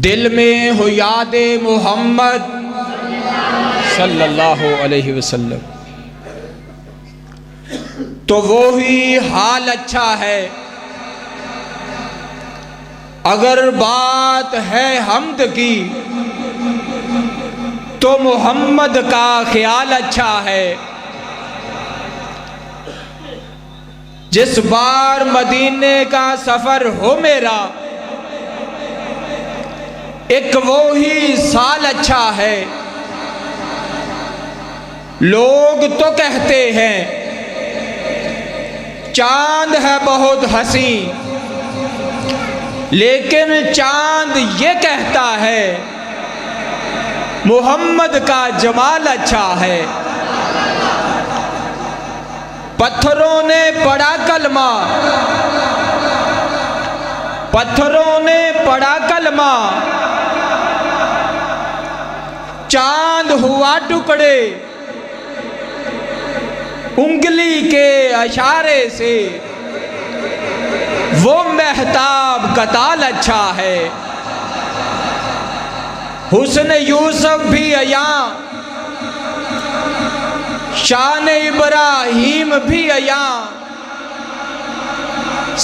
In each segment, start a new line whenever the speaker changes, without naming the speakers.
دل میں ہو یاد محمد صلی اللہ علیہ وسلم تو وہی حال اچھا ہے۔ اگر بات ہے حمد کی تو محمد کا خیال اچھا ہے۔ جس بار مدینے کا سفر ہو میرا ایک وہی سال اچھا ہے۔ لوگ تو کہتے ہیں چاند ہے بہت حسین، لیکن چاند یہ کہتا ہے محمد کا جمال اچھا ہے۔ پتھروں نے پڑھا کلمہ، پتھروں نے پڑھا کلمہ، چاند ہوا ٹکڑے، انگلی کے اشارے سے وہ مہتاب کا تال اچھا ہے۔ حسن یوسف بھی عیاں، شان ابراہیم بھی عیاں،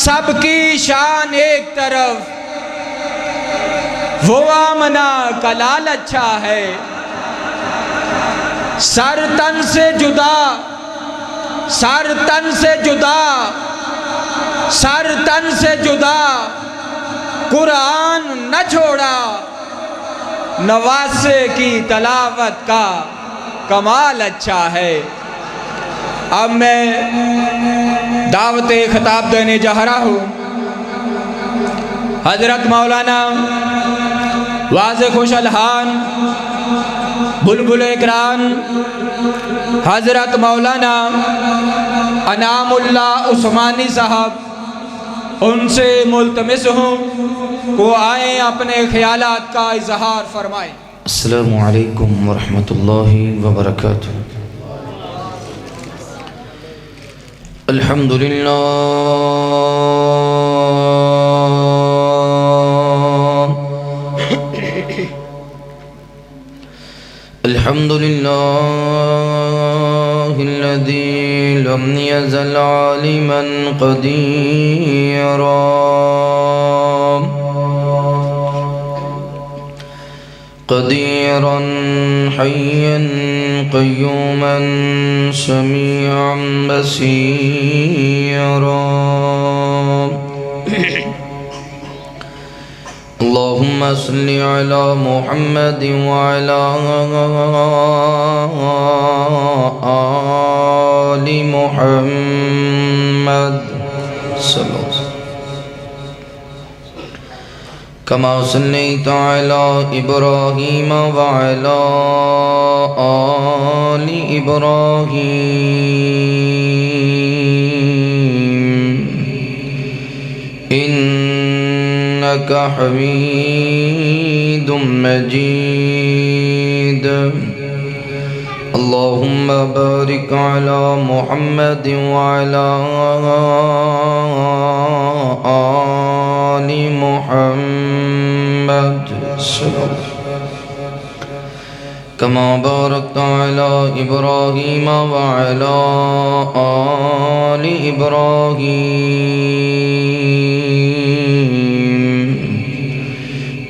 سب کی شان ایک طرف، وہ آمنہ کا لال اچھا ہے۔ سر تن سے جدا، سر تن سے جدا، سر تن سے جدا قرآن نہ چھوڑا، نواسے کی تلاوت کا کمال اچھا ہے۔ اب میں دعوت خطاب دینے جا رہا ہوں حضرت مولانا واضح خوش الحان بلبل اکرام حضرت مولانا انعام اللہ عثمانی صاحب، ان سے ملتمس ہوں وہ آئیں اپنے خیالات کا اظہار فرمائیں۔
السلام علیکم ورحمۃ اللہ وبرکاتہ۔ الحمدللہ الحمدللہ الذی لم یزل عالما قدیرا قدیرا حیا قیوما سمیعا بصیرا۔ اللہم صل علی محمد وعلی آل محمد صلی اللہ علیہ وسلم کما صلیت علی ابراہیم وعلی آل ابراہیم انک حمید مجید۔ اللہم بارک علی محمد وعلی آل محمد کما بارکت علی ابراہیم وعلی آل ابراہیم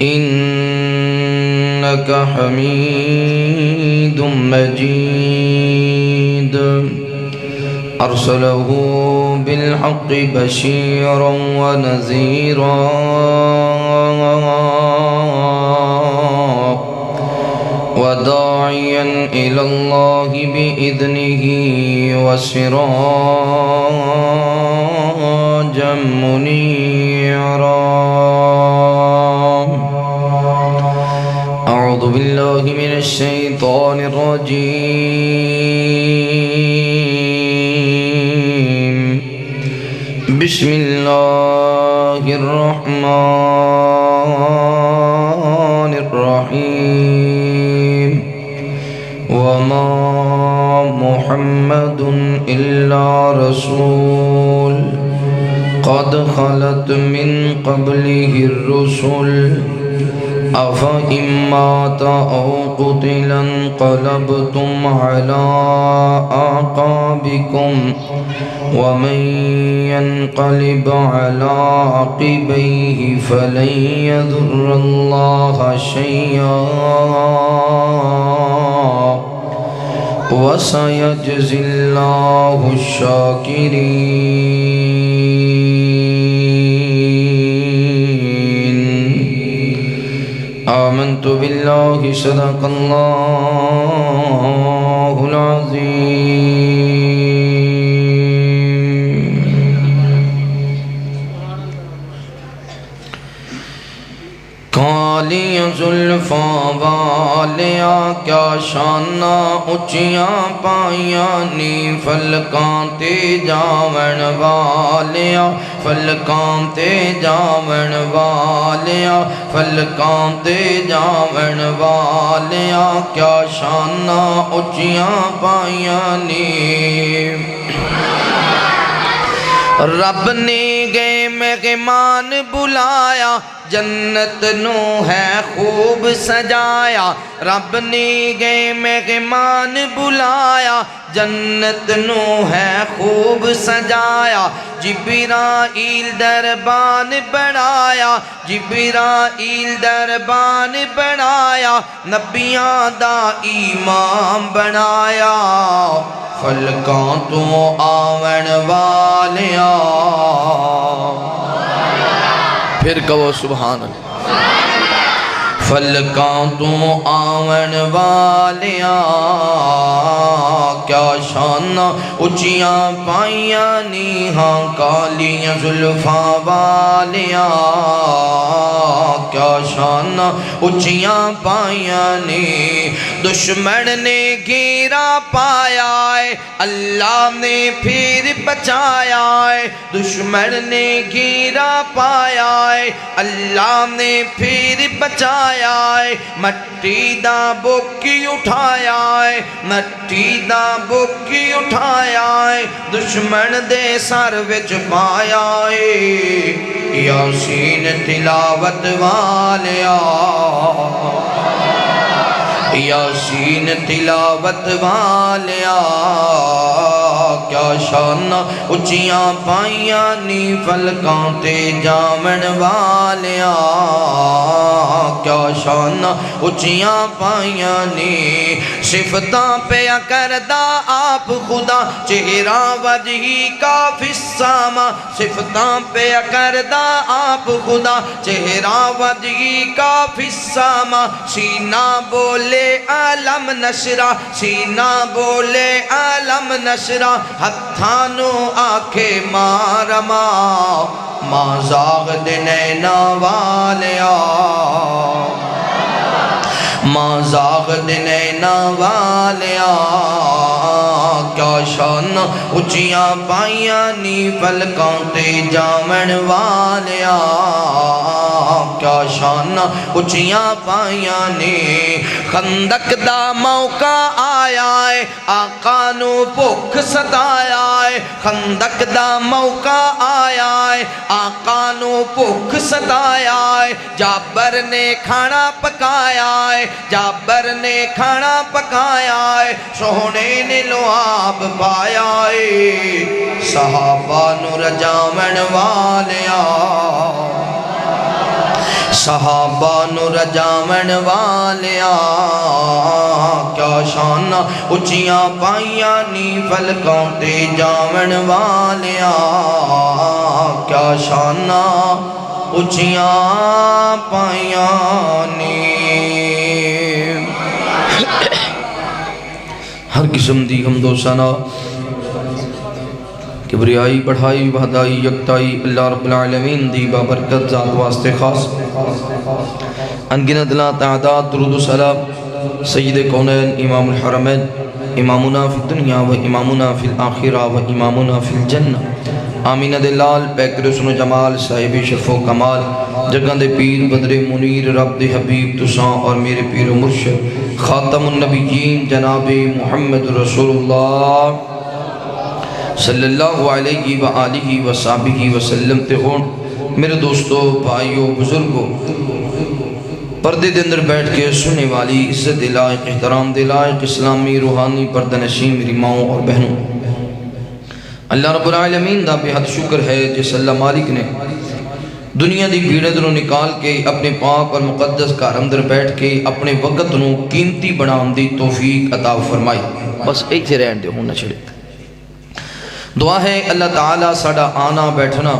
انک حمید مجید۔ ارسلہ بالحق بشیرا ونذیرا وداعیا الی اللہ بإذنہ وسراجا منیرا۔ اعوذ باللہ من الشیطان الرجیم، بسم اللہ الرحمن الرحیم۔ وما محمد الا رسول قد خلت من قبله الرسل أفإن مات أو قتل انقلبتم على أعقابكم ومن ينقلب على عقبيه فلن يضر الله شيئا وسيجزي الله الشاكرين. آمنت بالله صدق الله العظيم. کالی زلفاں والیا کیا شاناں اچیاں پائیاں نی فلکاں تے جاون والیا فلکاں تے جاون والیا فلکاں تے جاون والیا کیا شاناں اچیاں پائیاں نی. رب نے گئے مہمان بلایا جنت نو ہے خوب سجایا. رب نے گئے مہمان بلایا جنت نو ہے خوب سجایا. جبرائیل دربان بنایا جبرائیل دربان بنایا نبیاں دا امام بنایا. فلکاں تو آون والیا پھر کہو سبحان اللہ. فلکاں تو آون والیا کیا شاناں اچیاں پائیاں نی ہاں کالیاں زلفاں والیا کیا شاناں اچیاں پائیاں نی. دشمن نے گھیرا پایا ہے اللہ نے پھر بچایا ہے. دشمن نے گھیرا پایا ہے اللہ نے پھر بچایا ہے. مٹی دا بوکی اٹھایا ہے مٹی دا بوکی اٹھایا ہے. دشمن دے سر وچ پایا ہے یاسین تلاوت والیا یاسین تلاوت والیا کیا شاناں اچیاں پائیاں نی فلکاں تے جاون والیا کیا شاناں اچیاں پائیاں نی. صفتاں پیا کردہ آپ خدا چہرہ وجہی کا فسامہ صفتاں پیا کردہ آپ خدا چہرہ وجہی کا فسامہ. سینہ بولے عالم نشرہ سینہ بولے عالم نشرہ ہتھانو آکھے مارما ماں زاغ دنینا والیا ماں زاغ دنینا والیا کیا شاناں اچیاں پائیاں نی فلکاں تے جاون والیا کیا شاناں اچیاں پائیاں نی. خندق دا موقع آیا ہے آقا نو بھوک ستایا ہے. خندق دا موقع آیا ہے آقا نو بھوک ستایا ہے. جابر نے کھانا پکایا ہے جابر نے کھانا پکایا ہے. سونے نے لعاب پایا ہے صحابہ نو رجاون والیا صحابہ نو رجاون والیا کیا شاناں اچیاں پائیاں نی فلکاں تے جاون والیا کیا شاناں اچیاں پائیاں نی. ہر قسم دی حمد و ثنا کبریائی بڑھائی وحدائی یکتائی اللہ رب العالمین دی بابرکت ذات واسطے خاص انگنت لا تعداد درود و سلام سید کونین امام الحرمین امامنا فی الدنیا و امامنا فی الآخرہ و امامنا فی الجنہ آمینہ دلال پیکر حسن و جمال صاحب شرف و کمال جگہ دے پیر بدر منیر رب دے حبیب تساں اور میرے پیر و مرشد خاتم النبیین جناب محمد رسول اللہ صلی اللہ علیہ وآلہ وصحبہ وسلم تے ہون. میرے دوستو بھائیو بزرگو پردے دے اندر بیٹھ کے سننے والی عزت دے لائق احترام دے لائق اسلامی روحانی پردہ نشین میری ماؤں اور بہنوں، اللہ رب العالمین دا بے حد شکر ہے جس اللہ مالک نے دنیا دی بھیڑ دروں نکال کے اپنے پاک اور مقدس گھر اندر بیٹھ کے اپنے وقت نو قیمتی بنان دی توفیق عطا فرمائی۔ بس ایتھے رہن دیو، ہوں نہ چھڑے۔ دعا ہے اللہ تعالیٰ ساڈا آنا بیٹھنا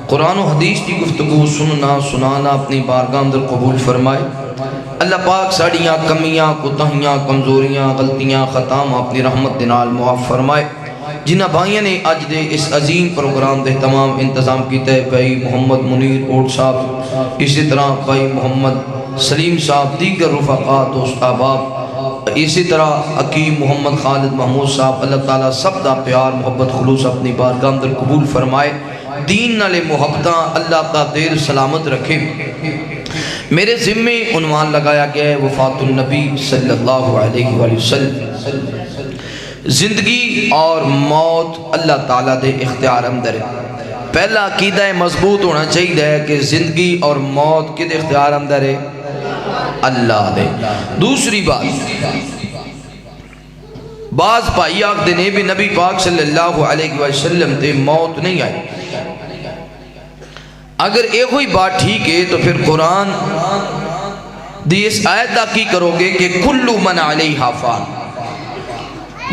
قرآن و حدیث کی گفتگو سننا سنانا اپنی بارگاہ اندر قبول فرمائے۔ اللہ پاک ساڑیاں کمیاں کوتاہیاں کمزوریاں غلطیاں خطاں اپنی رحمت دے نال معاف فرمائے۔ جنہ بھائیوں نے آج دے اس عظیم پروگرام دے تمام انتظام کیتے، بھائی محمد منیر اوٹ صاحب، اسی طرح بھائی محمد سلیم صاحب، دیگر رفقا دوست احباب، اسی طرح حکیم محمد خالد محمود صاحب، اللہ تعالیٰ سب دا پیار محبت خلوص اپنی بارگاہ اندر قبول فرمائے۔ دین نالے محبتاں اللہ کا دیر سلامت رکھے۔ میرے ذمے عنوان لگایا گیا ہے وفات النبی صلی اللہ علیہ وآلہ وسلم۔ زندگی اور موت اللہ تعالیٰ دے اختیار اندر ہے۔ پہلا عقیدہ مضبوط ہونا چاہیے ہے کہ زندگی اور موت کدے اختیار اندر ہے؟ اللہ دے۔ دوسری بات، بعض بھائی آکھدے نے بھی نبی پاک صلی اللہ علیہ وسلم تے موت نہیں آئی۔ اگر ایک ہوئی بات ٹھیک ہے تو پھر قرآن دی اس آیت دا کی کرو گے کہ کل من علیہا فان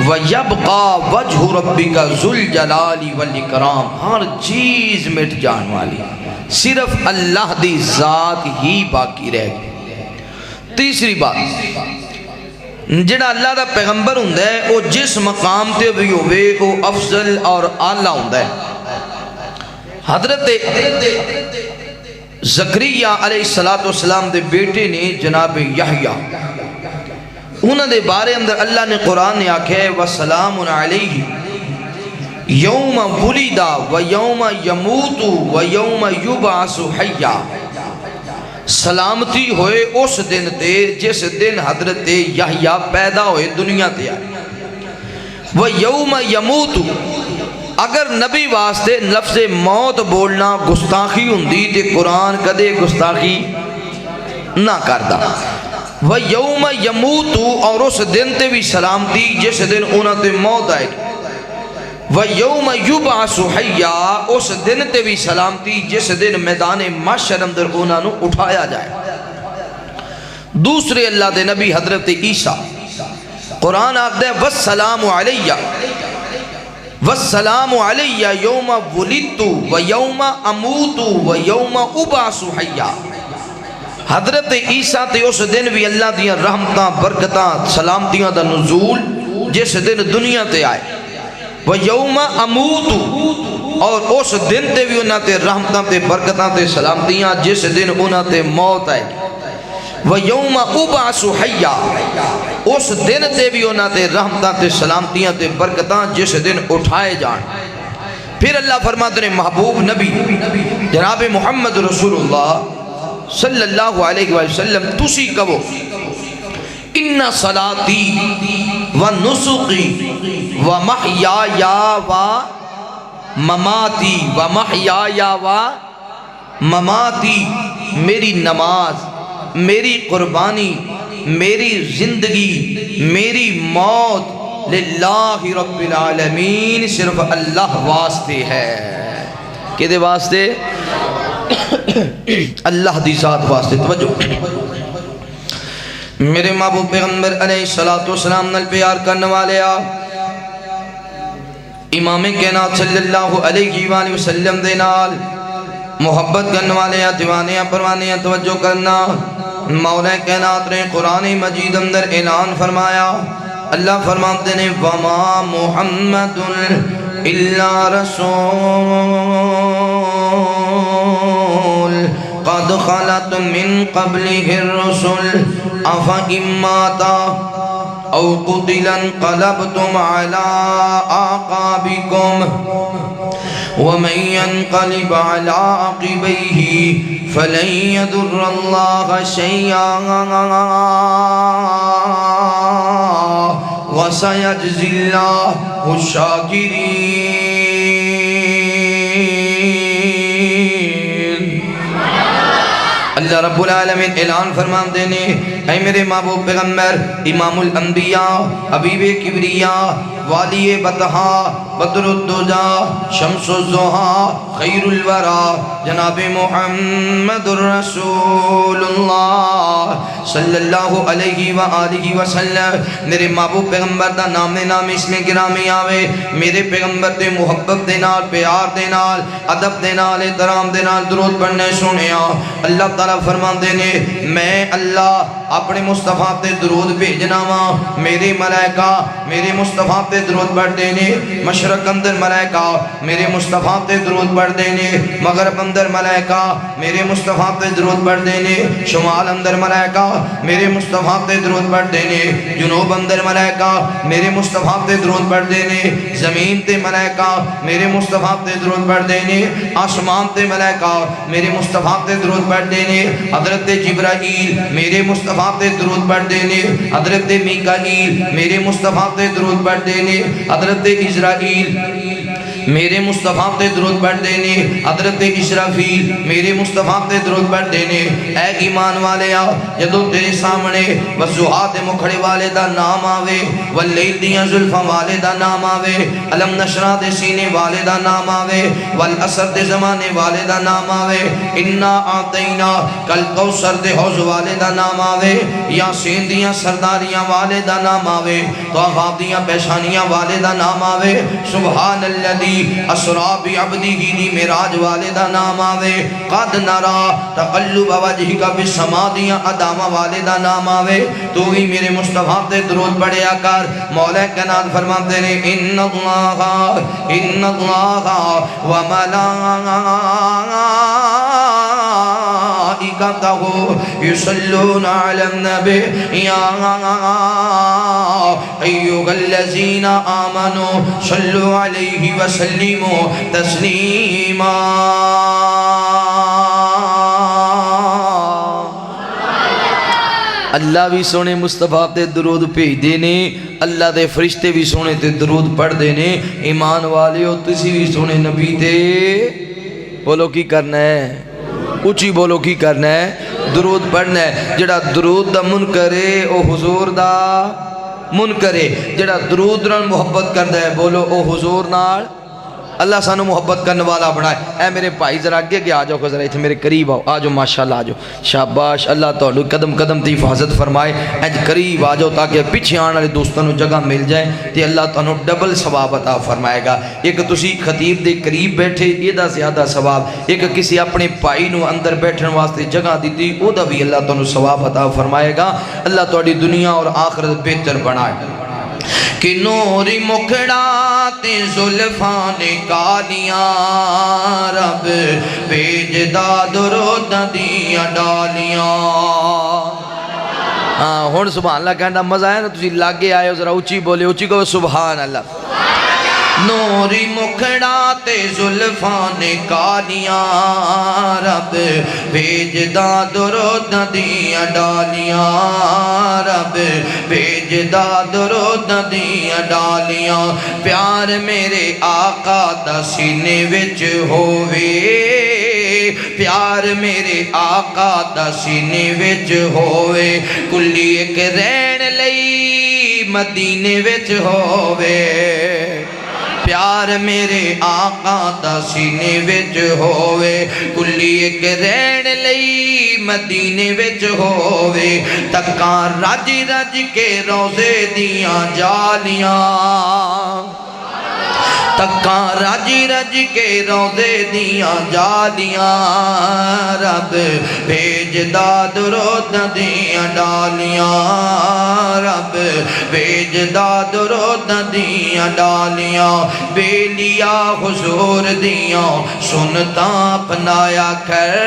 وَيَبْقَى وَجْهُ رَبِّكَ ذُو الْجَلَالِ وَالْإِكْرَامِ، ہر چیز مٹ جان والی، صرف اللہ دی ذات ہی باقی رہ گئی۔ تیسری بات، جڑا اللہ دا پیغمبر ہوندہ ہے وہ جس مقام تے بھی ہوئے وہ افضل اور اعلیٰ ہوندہ ہے۔ حضرت زکریہ علیہ السلام دے بیٹے نے جناب یحییٰ، انہوں دے بارے اندر اللہ نے قرآن نے آکھے وَسَلَامٌ عَلَيْهِ یوم وُلِدَ وَيَوْمَ يَمُوتُ وَيَوْمَ يُبْعَثُ حَيًّا، سلامتی ہوئے اس دن تے جس دن حضرت یحییٰ پیدا ہوئے دنیا تے آئے۔ وَيَوْمَ يَمُوتُ، اگر نبی واسطے لفظ موت بولنا گستاخی ہوندی تے قرآن کدے گستاخی نہ کردہ۔ وَيَوْمَ يَمُوتُ، اور اس دن تے بھی سلامتی جس دن انہوں تے موت آئے گی۔ وَيَوْمَ يُبْعَثُ حَيًّا، اس دن تے بھی سلامتی جس دن میدان محشر اندر انہوں اٹھایا جائے۔ دوسرے اللہ دے نبی حضرت عیسیٰ، قرآن آخدہ ہے وَالسَّلَامُ عَلَيَّ وَالسَّلَامُ عَلَيَّ يَوْمَ وُلِدْتُ وَيَوْمَ أَمُوتُ وَيَوْمَ أُبْعَثُ حَيًّا، حضرت عیسیٰ تے اس دن بھی اللہ دیاں رحمتاں برکتاں سلامتیاں دا نزول جس دن دنیا تے آئے۔ وَيَوْمَ أَمُوتُ، اور اس دن تے بھی انہاں تے رحمتاں تے برکتاں تے سلامتیاں جس دن انہاں تے موت آئے۔ وَيَوْمَ أُبْعَثُ حَيًّا، اس دن تے بھی انہاں تے رحمتاں تے سلامتیاں تے برکتاں جس دن اٹھائے جان۔ پھر اللہ فرماتے ہیں محبوب نبی جناب محمد رسول اللہ صلی اللہ علیہ وسلم تسی کہو ان صلاتی و نسکی و محیایا و مماتی و محیایا و مماتی، میری نماز، میری قربانی، میری زندگی، میری موت للہ رب العالمین، صرف اللہ واسطے ہے۔ کدے واسطے؟ اللہ دی ذات واسطے۔ توجہ، میرے محبوب پیغمبر علیہ السلام نال پیار کرنے والے امام کائنات صلی اللہ علیہ وآلہ وسلم دے نال محبت کرنے والے دیوانے پروانے، توجہ کرنا۔ مولا کائنات نے قرآن مجید اندر اعلان فرمایا، اللہ فرماتے ہیں وما محمد الا رسول قد خلت من قبله الرسل افإن مات او قتلا انقلبتم على اعقابكم ومن ينقلب على عقبيه فلن يضر الله شيئا وسيجزي الله الشاكرين۔ اللہ رب رب العالمین اعلان فرمان دینے اے میرے محبوب پیغمبر امام الانبیاء حبیب کبریاء والی بطحا بدر الدجا شمس الضحا خیر الورا جناب محمد الرسول اللہ صلی اللہ علیہ وآلہ وسلم میرے محبوب پیغمبر دا نام اس میں گرامی آوے میرے پیغمبر دے محبت دے نال پیار دے نال ادب دے نال احترام دے نال درود پڑھنے سنیا اللہ تعالیٰ فرمان دینے میں اللہ اپنے مصطفیٰ تے درود بھیجنا وا میرے ملائکہ میرے مصطفیٰ تے درود پڑھ دینے مشرق اندر ملائکہ میرے مصطفیٰ تے درود پڑھ دینے مغرب اندر ملائکہ میرے مصطفیٰ تے درود پڑھ دینے شمال اندر ملائکہ میرے مصطفیٰ تے درود پڑھ دینے جنوب اندر ملائکہ میرے مصطفیٰ تے درود پڑھ دینے زمین تے ملائکہ میرے مصطفیٰ تے درود پڑھ دینے آسمان تے ملائکہ میرے مصطفیٰ تے درود پڑھ دینے حضرت جبرائیل میرے مصطفیٰ تے درود پڑھ دینے حضرت میکائیل میرے مصطفیٰ تے درود پڑھ دینے حضرت اسرائیل میرے مصطفیٰ تے درود پڑھ دینے حضرت اسرافیل میرے مصطفیٰ تے درود پڑھ دینے اے ایمان والے آ جدو تیرے سامنے وضحات مکھڑے والے دا نام آوے واللیل دیاں زلفاں والے دا نام آوے علم نشرہ دے سینے والے دا نام آوے والعصر دے زمانے والے دا نام آوے انا آتینا کل کوثر دے حوض والے دا نام آوے یاسین دیاں سرداریاں والے دا نام آوے طواف دیاں پیشانیاں والے دا نام آوے سبحان الذی اسرا بعبدہ دی معراج والے دا نام آوے قد نرا تقلب وجہک فی السماء دیاں ادامہ والے دا نام آوے تو ہی میرے مصطفیٰ تے درود پڑھیا کر مولا کائنات فرماتے ہیں ان اللہ و ملائکتہ یصلون علی النبی یا ایھا الذین آمنوا صلوا علیہ وسلموا تسلیما اللہ بھی سونے مصطفیٰ تے درود بھیج دینے اللہ دے فرشتے بھی سونے تے درود پڑھ دینے ایمان والے ہو تسی بھی سونے نبی تے بولو کی کرنا ہے اچھی بولو کی کرنا ہے درود پڑھنا ہے جڑا درود دا من کرے او حضور دا من کرے جڑا درود نال محبت کردا ہے بولو او حضور نال اللہ سانو محبت کرنے والا بنائے اے میرے بھائی ذرا آگے کے آ جاؤ ذرا اتنے میرے قریب آؤ آجو ماشاءاللہ آجو شاباش اللہ تعالیٰ قدم قدم تی حفاظت فرمائے اج قریب آ جاؤ تاکہ پیچھے آنے والے دوستوں نے جگہ مل جائے تے اللہ تعالیٰ ڈبل ثواب عطا فرمائے گا ایک تسی خطیب دے قریب بیٹھے یہ دا زیادہ ثواب ایک کسی اپنے بھائی نو اندر بیٹھنے واسطے جگہ دیتی او دا بھی اللہ تعالیٰ ثواب عطا فرمائے گا اللہ تعالیٰ دنیا اور آخرت بہتر بنائے کہ نوری مکھڑا تے زلفان کالیاں رب بھیجدا درود دیاں ڈالیاں ہاں ہن سبحان اللہ کہنا مزہ ہے نا تسی لاگے آئے ہو ذرا اچھی بولے اچھی کو سبحان اللہ نوری مکھڑا تے زلفان کالیاں رب بھیجدا درود دیاں ڈالیاں رب بھیجدا درود دیاں ڈالیاں پیار میرے آقا دا سینے وچ ہووے پیار میرے آقا دا سینے وچ ہووے کلی ایک رہن لئی مدینے وچ ہووے پیار میرے آقا دا سینے وچ ہووے کلی ایک رہن لئی مدینے وچ ہووے تکاں رج رج کے روزے دیاں جالیاں تکاں رج رج کے روزے دیاں جالیاں رب بھیجدا درود دیاں ڈالیاں رب بھیجدا درود دیاں ڈالیاں بیلیا حضور دیاں سنتاں اپنایا کر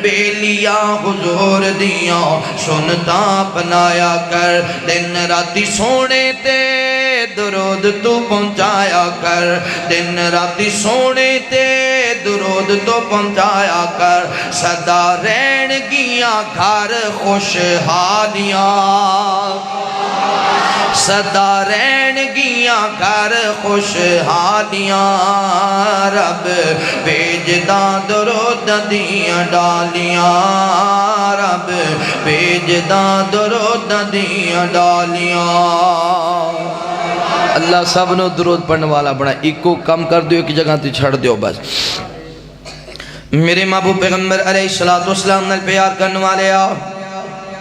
بیلیا حضور دیاں سنتاں اپنایا کر دن راتی سونے تے درود تو پہنچایا کر دن راتی سونے تے درود تو پہنچایا کر صدا رہن گیاں گھر خوشحالیاں صدا رہن گیاں گھر خوشحالیاں رب بھیجداں درود دیاں ڈالیاں رب بھیجداں درود دیاں ڈالیاں اللہ سب نو درود پڑھنے والا بنا ایک کو کم کر دیو ایک جگہ تے چھڑ دیو بس میرے محبوب پیغمبر علیہ السلام نال پیار کرنے والے آؤ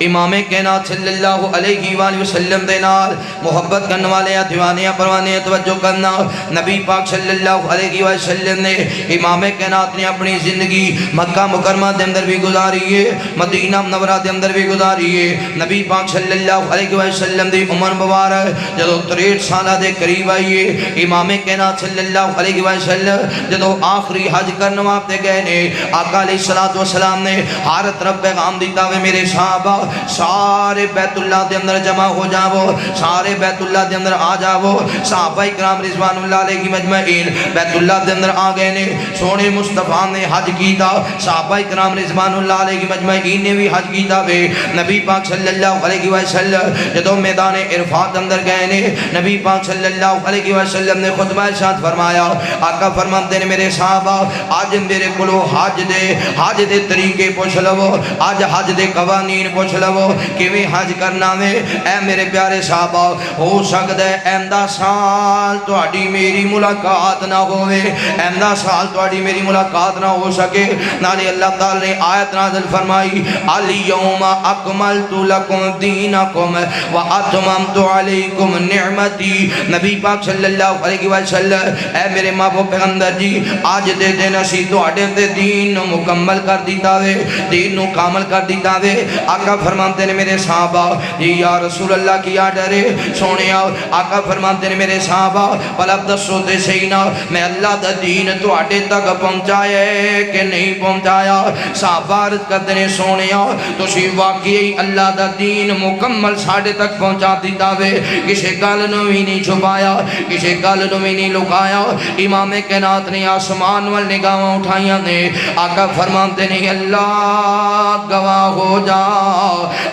امام کائنات صلی اللہ علیہ وآلہ وسلم دے نال محبت کرنے والے دیوانے پروانے توجہ کرنا نبی پاک صلی اللہ علیہ وسلم نے امام کائنات نے اپنی زندگی مکہ مکرمہ دے اندر بھی گزاری ہے مدینہ منورہ دے اندر بھی گزاری ہے نبی پاک صلی اللہ علیہ وسلم دی عمر مبارک جدو 63 سالہ دے قریب آئیے امام کائنات صلی اللہ علیہ وسلم جدو آخری حج کرنے واپتے گئے نے آقا علیہ السلام نے حارت رب پیغام دیتا ہوئے میرے صحابہ سارے بیت اللہ دے اندر جمع ہو جاؤ سارے بیت اللہ دے اندر آ جاؤ صحابہ کرام رضوان اللہ علیہ مجمعین بیت اللہ دے اندر آ گئے نے سونے مصطفیٰ نے حج کیتا صحابہ کرام رضوان اللہ علیہ مجمعین نے بھی حج کیتا وے نبی پاک صلی اللہ علیہ وسلم جدو میدان عرفات اندر گئے نے نبی پاک صلی اللہ علیہ وسلم نے خطبہ ارشاد فرمایا آقا فرماتے نے میرے صحابہ آج میرے کلو حج دے طریقے پوچھ لو آج حج دے قوانین پوچھ لو کیویں حج کرنا میں اے میرے پیارے صحابہ ہو سکتا ہے ایندہ سال تہاڈی میری ملاقات نہ ہوئے ایندہ سال تہاڈی میری ملاقات نہ ہو سکے نالی اللہ تعالی نے آیت نازل فرمائی الیوم اکملت لکم دینکم واتممت علیکم نعمتی نبی پاک صلی اللہ علیہ وسلم اے میرے محبوب پیغمبر جی آج دے دن اسی تہاڈے تے دین نو مکمل کر دیتا وے دین نو کامل کر دیتا وے آقا فرماتے نے میرے صحابہ جی یا رسول اللہ کیا ڈرے سونے آقا فرماتے نے میرے صحابہ پلب دسو تے سینا میں اللہ دا دین تو آٹے تک پہنچائے کہ نہیں پہنچایا صحابہ عرض کرتے نے سونے تو سی واقعی اللہ دا دین مکمل ساڑھے تک پہنچا دیتا وے کسے گل نو بھی نہیں چھپایا کسے گل نو بھی نہیں لکایا امام کائنات نے آسمان وال نگاہ اٹھائیاں نے آقا فرماتے نے اللہ گواہ ہو جا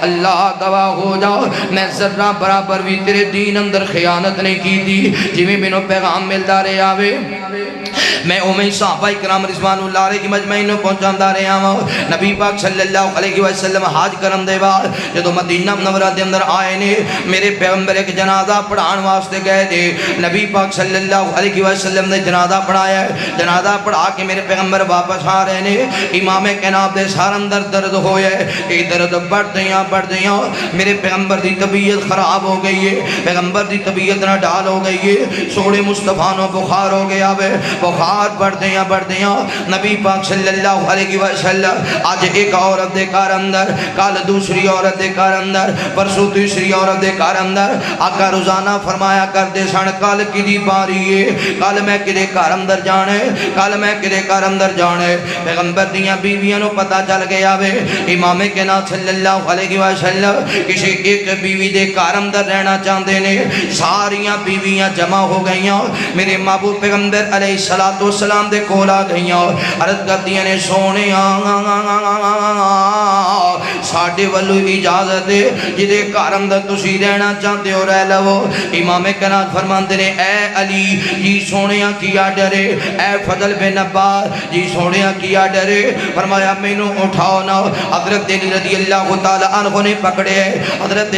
اللہ گواہ ہو جا میں ذرہ برابر بھی تیرے دین اندر خیانت نہیں کی تھی جی میں مینوں پیغام ملتا رہے آوے میں اومیں صحابہ کرام رضوان اللہ علیہ کی مجمعین پہنچاندہ رہے آواں نبی پاک صلی اللہ علیہ وسلم حاج کرن دے بعد جدو مدینہ منورہ دے اندر آئے نے میرے پیغمبر ایک جنازہ پڑھان واسطے گئے تھے نبی پاک صلی اللہ علیہ وسلم نے جنازہ پڑھایا ہے جنازہ پڑھا کے میرے پیغمبر واپس آ رہے نے امام کائنات دے سار اندر درد ہوئے اے درد بڑھ دیاں میرے پیغمبر دی طبیعت خراب ہو گئی ہے پیغمبر دی طبیعت نہ ڈال ہو گئی ہے سوڑے مصطفیٰ نو بخار ہو گیا ہے بخار بڑھ دیاں نبی پاک صلی اللہ علیہ وسلم آج ایک عورت دے کار اندر کال دوسری عورت دے کار اندر پرسو تیسری عورت دے کار اندر آقا روزانہ فرمایا کرتے سن کال کی دی باری ہے کال میں کدے کار اندر جانے کال میں کدے کار اندر جانے پیغمبر دیاں بیویاں نو پتہ چل گیا وے امام کائنات صلی اللہ علیہ وسلم کسی ایک بیوی دے کار اندر رہنا چاہتے نے ساریاں بیویاں جمع ہو گئیاں میرے محبوب پیغمبر علیہ السلام دے کولا گئیاں عرض کردیاں نے سونے ساڑھے والو اجازت دے جدے کار اندر تسی رہنا چاہتے ہو رہ لو امام کائنات فرماندے نے اے علی جی سونیاں کیا ڈرے اے فضل بن عباس جی سونیاں کیا ڈرے فرمایا مینوں اٹھاؤ نہ حضرت علی رضی اللہ تعالی عنہ نے پکڑے حضرت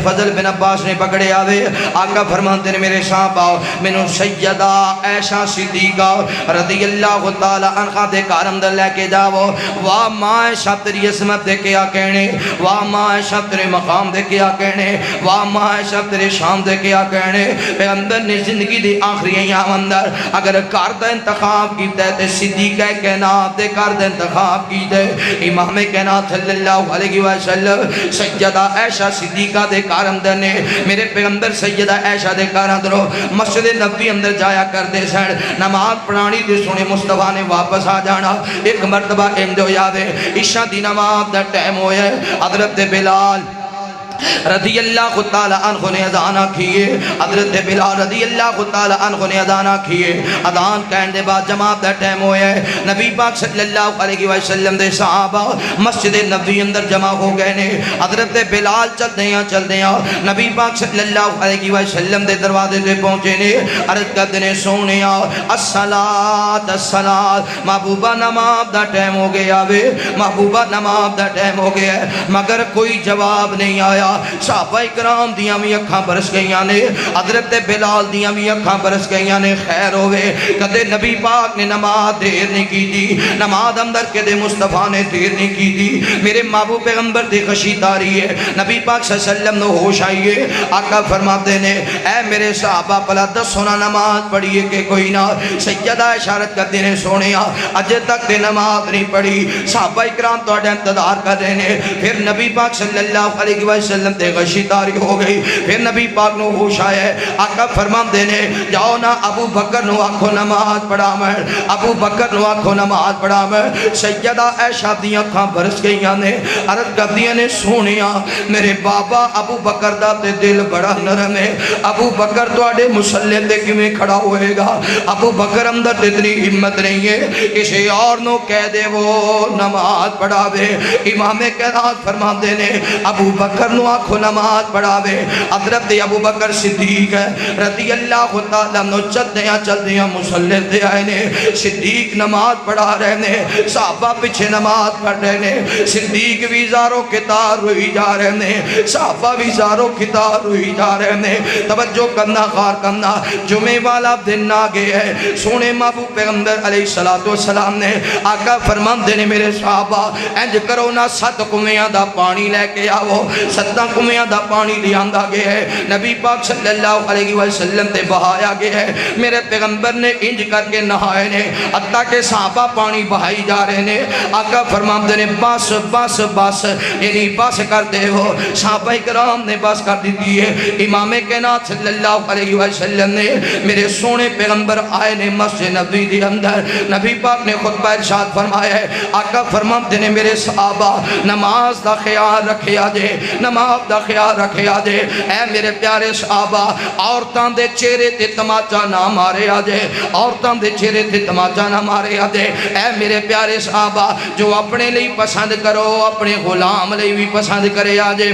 فضل بن عباس نے پکڑے آوے آقا فرماندے نے میرے صحابہ مینوں سیدہ عائشہ صدیقہ رضی اللہ تعالی عنہ دے کار اندر لے کے جاؤ واہ ماں شتری عظمت دے کیا کہنے واہ ماں شتری مقام دے کیا کہنے واہ ماں شتری شان دے کیا کہنے پیغمبر نے زندگی دی آخری ایام اندر اگر کار دا انتخاب کیتا ہے تے صدیقہ کائنات دے کار دا انتخاب کیتا ہے امام کائنات صلی اللہ علیہ وسلم سیدہ عائشہ صدیقہ دے کار اندر نے میرے پیغمبر سیدہ عائشہ دے کار اندر مسجد نبی اندر جایا کرتے سن نماز پڑھانی دے سونے مصطفیٰ نے واپس آ جانا ایک مرتبہ ایم دو یادے عشاء دی نماز دا ٹائم ہویا ہے حضرت بلال رضی اللہ تعالی عنہ نے اذان کیے، حضرت بلال رضی اللہ تعالی عنہ نے اذان کیے، اذان کہنے دے بعد جماعت دا ٹائم ہویا ہے، نبی پاک صلی اللہ علیہ وسلم دے صحابہ مسجد نبوی اندر جمع ہو گئے نے، حضرت بلال چل دیاں نبی پاک صلی اللہ علیہ وسلم دے دروازے تے پہنچے نے، عرض کردے نے سونیا الصلاۃ الصلاۃ، محبوبہ نماز دا ٹائم ہو گیا وے، محبوبہ نماز دا ٹائم ہو گیا ہے، مگر کوئی جواب نہیں آیا۔ صحابہ اکرام دیاں بھی اکھاں برس گئیاں نے، حضرت بلال دیاں بھی اکھاں برس گئیاں نے، خیر ہوئے کدے نبی پاک نے نماز دیر نہیں کی دی، نماز اندر کے دے مصطفیٰ نے دیر نہیں کی دی، میرے محبوب پیغمبر دی خشی تاری ہے، نبی پاک صلی اللہ علیہ وسلم نے ہوش آئیے، آقا فرماتے نے اے میرے صحابہ پلا دسونا نماز پڑھیے کہ کوئی نہ، سیدہ اشارت کرتے نے سونیا اجے تک تے نماز نہیں پڑھی، صحابہ اکرام تو انتظار کر رہے ہیں، پھر نبی پاک صلی اللہ علیہ وسلم تے غشی تاری ہو گئی، پھر نبی پاک نو ہوش آیا ہے، آقا فرمان دینے جاؤ نا ابو بکر نو آکھو نماز پڑھا میں، ابو بکر نو آکھو نماز پڑھا میں، سیدہ عائشہ دیاں کھاں برس گئیاں نے، عرض کردیاں نے سونیا میرے بابا ابو بکر دا تے دل بڑا نرم ہے، ابو بکر تو آڑے مسلح تے کیویں کھڑا ہوئے گا، ابو بکر اندر اتنی ہمت نہیں ہے کسی اور نو کہہ دے وہ نماز پڑھاوے، امام قرات فرمان دینے ابو بکر نو آکھو نماز پڑھاوے، حضرت ابو بکر صدیق ہے رضی اللہ تعالیٰ نو چل دیاں مسلح تے آئے نے، صدیق نماز پڑھا رہے نے، صحابہ پیچھے نماز پڑھ رہے نے، صدیق بھی زاروں کتار روئی جا رہے نے، صحابہ بھی زاروں کتار روئی جا رہے نے، توجہ کرنا غار کرنا، جمعے والا دن آگے ہے، سونے محبوب پیغمبر علیہ السلام نے آقا فرمان دینے میرے صحابہ انج کرو نا 7 کنویاں دا پانی لے کے آؤ، 7 کنویاں دا پانی لیاندا گیا ہے، نبی پاک صلی اللہ علیہ وسلم تے بہایا گیا ہے، میرے پیغمبر نے انج کر کے نہائے نے، حتیٰ کہ صحابہ پانی بہائی جا رہے نے، آقا فرمان دینے بس بس بس، یعنی بس کر دے ہو، صحابہ اکرام نے بس کر دی ہے، امام کائنات صلی اللہ علیہ وسلم نے میرے سونے پیغمبر آئے نے مسجد نبوی دی اندر، نبی پاک نے خطبہ ارشاد فرمایا ہے، آقا فرمان دینے میرے صحابہ نماز دا خیال رکھے آجے، نماز دا خیال رکھے آجے، اے میرے پیارے صحابہ عورتاں دے چہرے تے تماچا نہ مارے آجے، عورتاں دے چہرے تے تماچا نہ مارے آجے، اے میرے پیارے صحابہ جو اپنے لئی پسند کرو اپنے غلام لئی بھی پسند کرے آجے،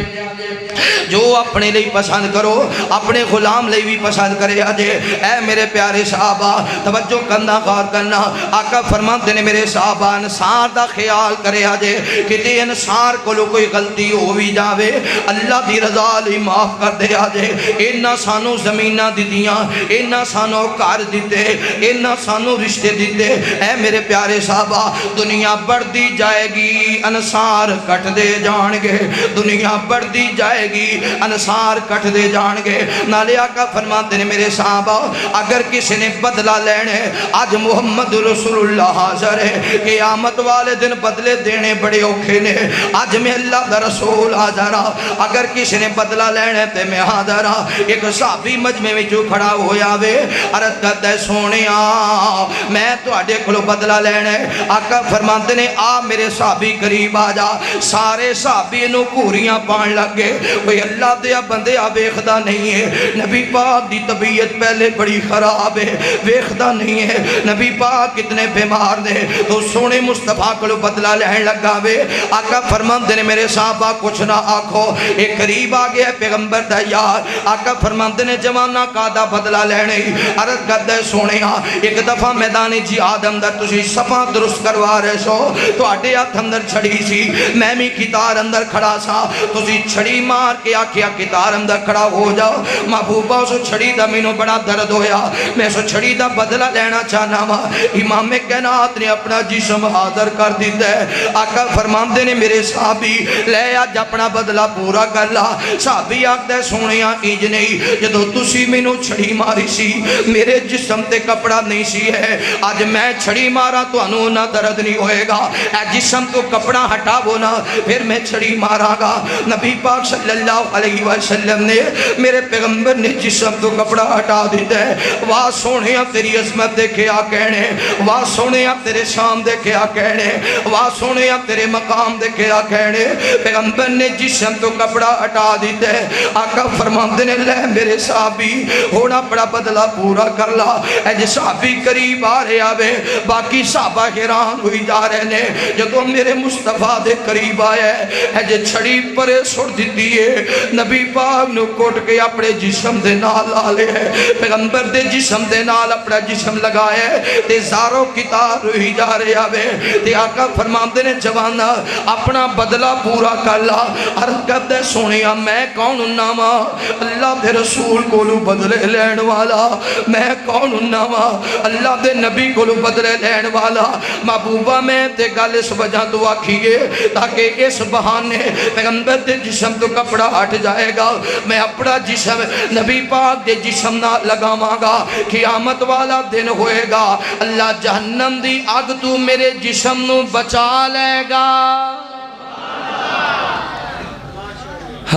جو اپنے لئی پسند کرو اپنے غلام لئی بھی پسند کرے آجے، اے میرے پیارے صحابہ توجہ کرنا غور کرنا، آقا فرماتے نے میرے صحابہ انصار دا خیال کرے آجے، کتے انصار کو لو کوئی غلطی ہو بھی جاوے اللہ دی رضا لئی معاف کر دے آجے، انہاں سانو زمینہ دی دیاں، انہاں سانو کار دیتے، انہاں سانو رشتے دیتے، اے میرے پیارے صحابہ دنیا بڑھ دی جائے گی انصار کٹ دے جان گے، دنیا بڑھ دی جائے گی انصار کٹ دے جان گے، نالے آقا فرماتے ہیں میرے صحابہ اگر کسی نے بدلہ لینے آج محمد رسول اللہ حاضر ہے، قیامت والے دن بدلے دینے بڑے اوکھے نے، آج میں اللہ دا رسول حاضر ہاں، اگر کسی نے بدلہ لینے تے میں حاضر ہاں، ایک صحابی مجمع میں جو کھڑا ہویا وے عرض کرتا ہے سونیا میں تو آڈے کھلو بدلہ لینے، آقا فرماتے ہیں آ میرے صحابی قریب آجا، سارے صحابی انہوں کوریاں پان لگے، وہی اللہ دیا بندے ویکھدا نہیں ہے، نبی پاک دی طبیعت پہلے بڑی خراب ہے، ویکھدا نہیں ہے، نبی پاک کتنے بیمار نے، تو سونے مصطفیٰ کو بدلہ لہن لگا وے، آقا فرماندے نے میرے صحابہ کچھ نہ آکھو، ایک قریب آگیا ہے پیغمبر دا یار، آقا فرماندے نے جوانہ قادہ بدلہ لہنے، عرض کردہ سونے ایک دفعہ میدانی جہاد اندر تسی صفا درست کروا رہے سو، تو آٹے ہاتھ اندر چھڑی سی، میں بھی کتار اندر کھڑا سا، تسی چھڑی مار کے آکھیا کتار اندر کھڑا ہو جاؤ، محبوبہ سو چھڑی دا مینوں بڑا درد ہویا، میں سو چھڑی دا بدلہ لینا چاہنا وا، امام کائنات نے اپنا جسم حاضر کر دیتا ہے، آقا فرماندے نے میرے صحابی لے آج اپنا بدلہ پورا کر لا، صحابی آکھدے سونیاں ایج نہیں، جدو تسی مینوں چھڑی ماری سی میرے جسم تے کپڑا نہیں سی ہے، آج میں چھڑی مارا تو انہوں نہ درد نہیں ہوئے گا، اے جسم تو کپڑا ہٹا بونا پھر میں چھڑی مارا گا، نبی پاک صلی اللہ علیہ وسلم نے میرے پیغمبر نے جسم تو کپڑا ہٹا دیتا ہے، واہ سونیاں تیری عظمت دیکھے آ کہنے، واہ سونیاں تیرے شام دیکھے آ کہنے، واہ سونیاں تیرے مقام دیکھے آ کہنے، پیغمبر نے جسم تو کپڑا ہٹا دیتے ہیں۔ آقا فرماندے نے لے میرے صحابی ہونا بڑا بدلہ پورا کر لا۔ اے جی صحابی قریب آ رہے آوے، باقی صحابہ حیران ہوئی جا رہے نے جدوں میرے مصطفیٰ دے قریب آیا ہے۔ اے جی چھڑی پرے سڑ دیتی ہے، نبی پاک نو کوٹ کے اپنے جسم دے نال آلے ہے، پیغمبر دے جسم دے نال اپنا جسم لگایا ہے تے زاروں کتار ہوئی جا رہے آوے تے آقا فرماندے نے جوانا اپنا بدلہ پورا کر لا۔ عرض کرتے سونیا میں کون ناما اللہ دے رسول کولو بدلے لین والا، میں کون ناما اللہ دے نبی کولو بدلے لین والا۔ محبوبہ میں تے گل اس وجہ تو آکھیے تاکہ اس بہانے پیغمبر دے جسم تو کپڑا ہٹ جائے گا، میں اپنا جسم نبی پاک دے جسم نہ لگاواں گا، قیامت والا دن ہوئے گا اللہ جہنم دی آگ تو میرے جسم نو بچا لے گا۔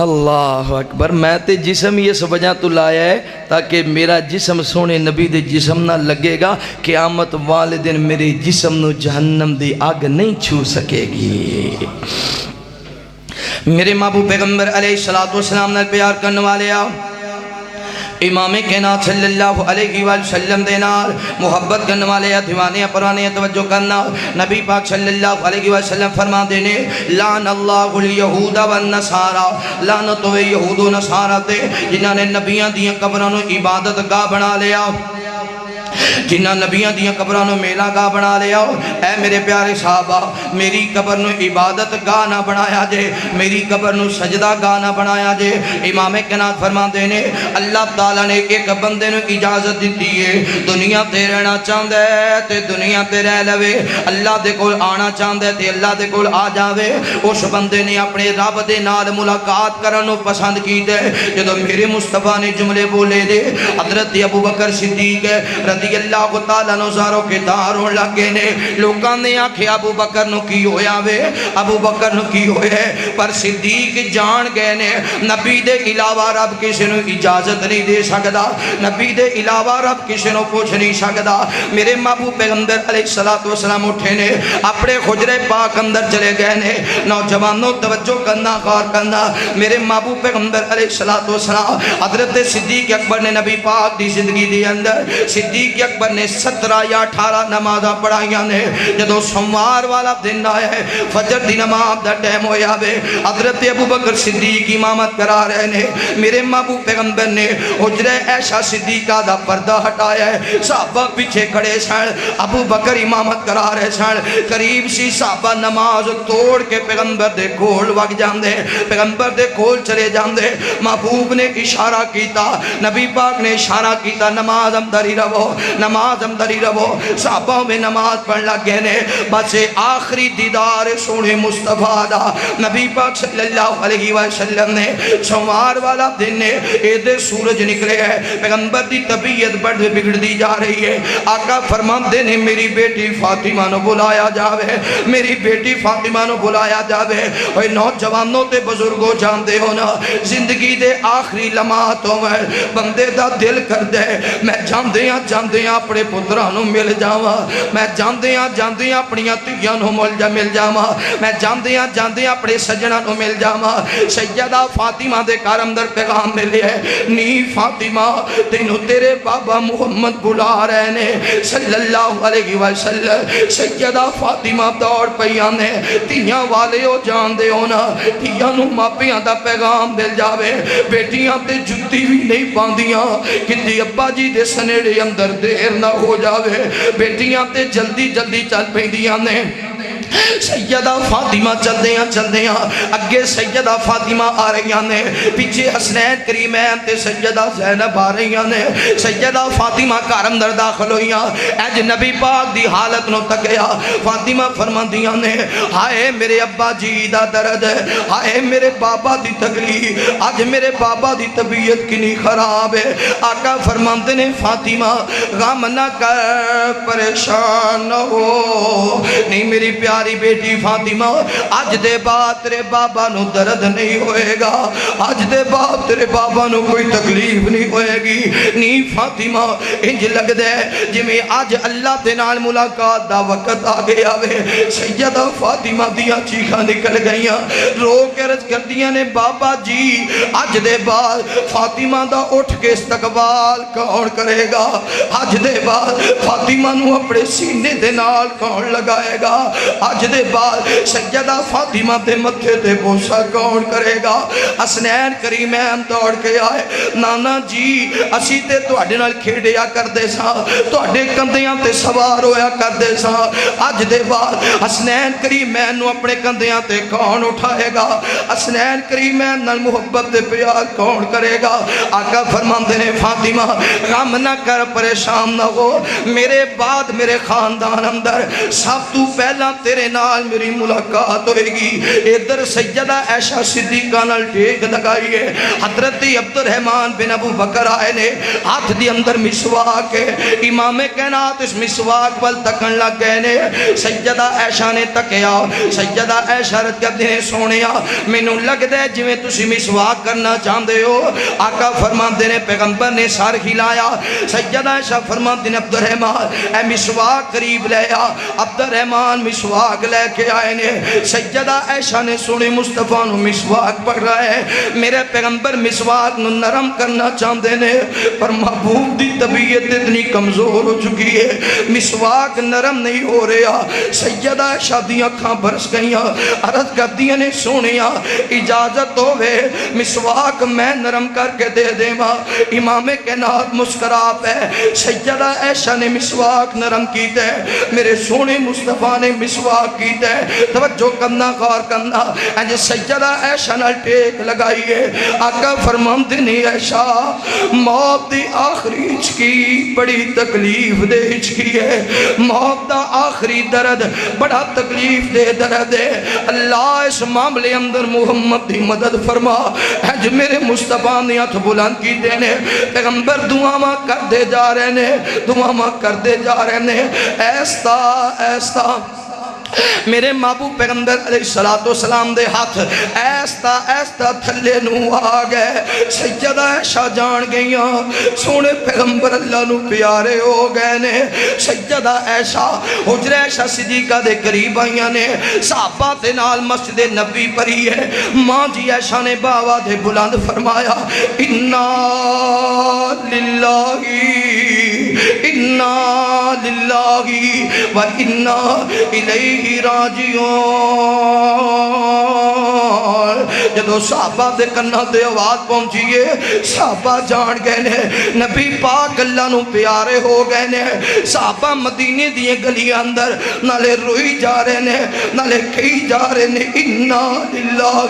اللہ اکبر، میں تے جسم یہ سب وجہ تو لایا ہے تاکہ میرا جسم سونے نبی دے جسم نہ لگے گا، قیامت والے دن میرے جسم نو جہنم دی آگ نہیں چھو سکے گی۔ میرے محبوب پیغمبر علیہ السلام نے پیار کرنے والے آؤ، امام کائنات صلی اللہ علیہ وسلم دے نال محبت کرنے والے دیوانے پرانے توجہ کرنا۔ نبی پاک صلی اللہ علیہ وسلم فرما دینے لعن اللہ الیہود والنصارى، لعنت ہوئے یہود و نصارہ تے جنہاں نے نبیاں دیاں قبراں نو عبادت گاہ بنا لیا، جنہاں نبیاں دیاں قبراں نو میلا گاہ بنا لیا۔ اے میرے پیارے صحابہ میری قبر نو عبادت گاہ نہ بنایا جے، میری قبر نو سجدہ گاہ نہ بنایا جے۔ امام کائنات فرما دینے اللہ تعالیٰ نے ایک بندے نو اجازت دیتی ہے، دنیا تے رہنا چاہندے تے دنیا تے رہ لوے، اللہ دے کول آنا چاہندے تے اللہ دے کول آ جاوے۔ اس بندے نے اپنے رب دے نال ملاقات کرنو پسند کی دے۔ جدو میرے مصطفیٰ نے جملے بولے دے حضرت ابو بکر صدیق رضی اللہ تعالیٰ نظاروں کے داروں لگے نے، لوگاں نے آکھے ابو بکر نو کی ہویا وے، ابو بکر نو کی ہوئے، پر صدیق جان گئے نے نبی دے علاوہ رب کسی نو اجازت نہیں دے سکدا، نبی دے علاوہ رب کسی نو پوچھ نہیں سکدا۔ میرے محبوب پیغمبر علیہ السلام اٹھے نے اپنے حجرے پاک اندر چلے گئے نے۔ نوجوانوں توجہ کرنا غور کرنا، میرے محبوب پیغمبر علیہ السلام حضرت صدیق اکبر نے نبی پاک دی زندگی دی اندر صدیق اکبر نے 17 یا 18 نمازاں پڑھائیاں نے۔ جدو سوموار والا دن آیا ہے فجر دی نماز دا ٹائم ہویا وے، حضرت ابو بکر صدیق امامت کرا رہے نے۔ میرے محبوب پیغمبر نے حجرہ عائشہ صدیقہ دا پردہ ہٹایا ہے، صحابہ پیچھے کھڑے سن، ابو بکر امامت کرا رہے سن۔ قریب سی صحابہ نماز توڑ کے پیغمبر دے کول وگ جاندے، پیغمبر دے کول چلے جاندے۔ محبوب نے اشارہ کیتا، نبی پاک نے اشارہ کیتا نماز اندر ہی رہو، نماز اندر ہی رہو۔ صحابہ میں نماز پڑھ لگے نے، بس آخری دیدار سونے مصطفیٰ دا نبی پاک صلی اللہ علیہ وسلم نے سوموار والا دن نے عید سورج نکلے ہے، پیغمبر دی طبیعت بڑھ بگڑ دی جا رہی ہے۔ آقا فرماندے نے میری بیٹی فاطمہ نو بلایا جاوے، میری بیٹی فاطمہ نو بلایا جاوے۔ اوے نوجوانوں تے بزرگوں جاندے ہو نا، زندگی دے آخری لمحاتوں میں بندے دا دل کر دے میں جاندیاں جاندیاں اپنے پتراں نو مل جاواں، میں جاندیاں جاندیاں اپنیاں تیاں نو مل جاواں، میں جاندیاں جاندیاں اپنے سجناں نو مل جاواں۔ سیدہ فاطمہ دے گھر اندر پیغام ملے ہے، نی فاطمہ تینو تیرے بابا محمد بلا رہے نے صلی اللہ علیہ وسلم۔ سیدہ فاطمہ دوڑ پیاں نے، تیاں والے ہو جان دے ہونا، تیاں نو ماپیاں دا پیغام مل جاوے، بیٹیاں تے جتی بھی نہیں پاندیاں کہ ابا جی دے سنیڑے اندر دیر نہ ہو جاوے، بیٹیاں تے جلدی جلدی چل پیندیاں نے۔ سیدہ فاطمہ چلدیاں اگے سیدہ فاطمہ آ رہیاں نے، پیچھے حسنین کریمین تے سیدہ زینب آ رہیاں نے۔ سیدہ فاطمہ گھر اندر داخل ہوئیاں، اج نبی پاک دی حالت نو تکیا۔ فاطمہ فرماندیاں نے ہائے میرے ابا جی دا درد، ہائے میرے بابا دی تکلیف، اج میرے بابا دی طبیعت کنی خراب ہے۔ آقا فرماندے نے فاطمہ غم نہ کر، پریشان نہ ہو، نہیں میری پیاری پیاری بیٹی فاطمہ اج دے بعد تیرے بابا نو درد نہیں ہوئے گا، اج دے بعد تیرے بابا نو کوئی تکلیف نہیں ہوئے گی۔ نی فاطمہ انج لگ دے جی میں آج اللہ دے نال ملاقات دا وقت آ گیا وے۔ سیدہ فاطمہ دیاں چیخاں نکل گئیاں، رو کے عرض کر دیاں نے بابا جی آج دے بعد فاطمہ دا اٹھ کے استقبال کون کرے گا، آج دے بعد فاطمہ نو اپنے سینے دے نال کون لگائے گا، آج دے بعد سیدہ فاطمہ دے متھے دے بوسہ کون کرے گا۔ حسنین کریمین دوڑ کے آئے، نانا جی اسی تے تواڈے نال کھیڈیا کردے ساں، تواڈے کندھیاں تے سوار ہویا کردے ساں، اج دے بعد حسنین کریمین نو اپنے کندھیاں تے کون اٹھائے گا، حسنین کریمین نال محبت دے پیار کون کرے گا۔ آقا فرماندے نے فاطمہ غم نہ کر، پریشان نہ ہو، میرے بعد میرے خاندان اندر سب تو پہلا تیرے نال میری ملاقات ہوئے گی۔ ادھر سیدہ عائشہ صدیقہ نال ٹیک لگائیے، حضرت عبد الرحمن بن ابو بکر آئے نے، ہاتھ دی اندر مسواک ہے، امام کائنات اس مسواک پل تکن لگ گئے نے۔ سیدہ عائشہ نے تکیا، سیدہ عائشہ رضی اللہ عنہا نے سونیا مینوں لگ دے جویں تسی مسواک کرنا چاہندے ہو۔ آقا فرماندے نے پیغمبر نے سر ہلایا، سیدہ عائشہ فرماندے نے عبد الرحمن اے مسواک قریب لے آ۔ عبد الرحمن مسواک لے کے آئے نے، سیدہ عائشہ نے سونے مصطفیٰ نو مسواک پڑھ رہا ہے، میرے پیغمبر مسواک نو نرم کرنا چاہندے نے، پر محبوب دی طبیعت اتنی کمزور ہو چکی ہے، مسواک نرم نہیں ہو رہا۔ سیدہ عائشہ دی اکھاں برس گئیاں، عرض کر دیا نے سونیا اجازت ہوئے مسواک میں نرم کر کے دے دے ماں۔ امام کائنات مسکرا پہ، سیدہ عائشہ نے مسواک نرم کیتے، میرے سونے مصطفیٰ نے مسواک کیتے۔ توجہ کرنا، غور کرنا، انج سیدہ عائشہ نال ٹیک لگائیے۔ آقا فرماندے نے عائشہ موت دی آخری ہچکی بڑی تکلیف دے ہچکی ہے، موت دا آخری درد بڑا تکلیف دے درد ہے۔ اللہ اس معاملے اندر محمد دی مدد فرما۔ اج میرے مصطفیٰ نے ہاتھ بلند کی دینے، پیغمبر دعاواں کر دے جا رہے نے، دعاواں کر دے جا رہے نے، ایستا ایستا میرے محبوب پیغمبر علیہ السلام دے ہاتھ ایستا ایستا تھلے نو آ گئے۔ سیدہ عائشہ جان گئیاں سونے پیغمبر اللہ نو پیارے ہو گئے نے۔ سیدہ عائشہ حجر عائشہ صدیقہ دے قریب آئیاں نے، صحابہ دے نال مسجد نبی پڑھی ہے۔ ماں جی عائشہ نے باوا دے بلند فرمایا انا للہ انا للہ و انا الیہ راجعون۔ جدو صحابہ دے کنہ دے آواز پہنچیے، صحابہ جان گئے نے نبی پاک اللہ نو پیارے ہو گئے نے۔ صحابہ مدینے دیئے گلی اندر نالے روئی جا رہے نے، نالے کئی جا رہے نے، انا للہ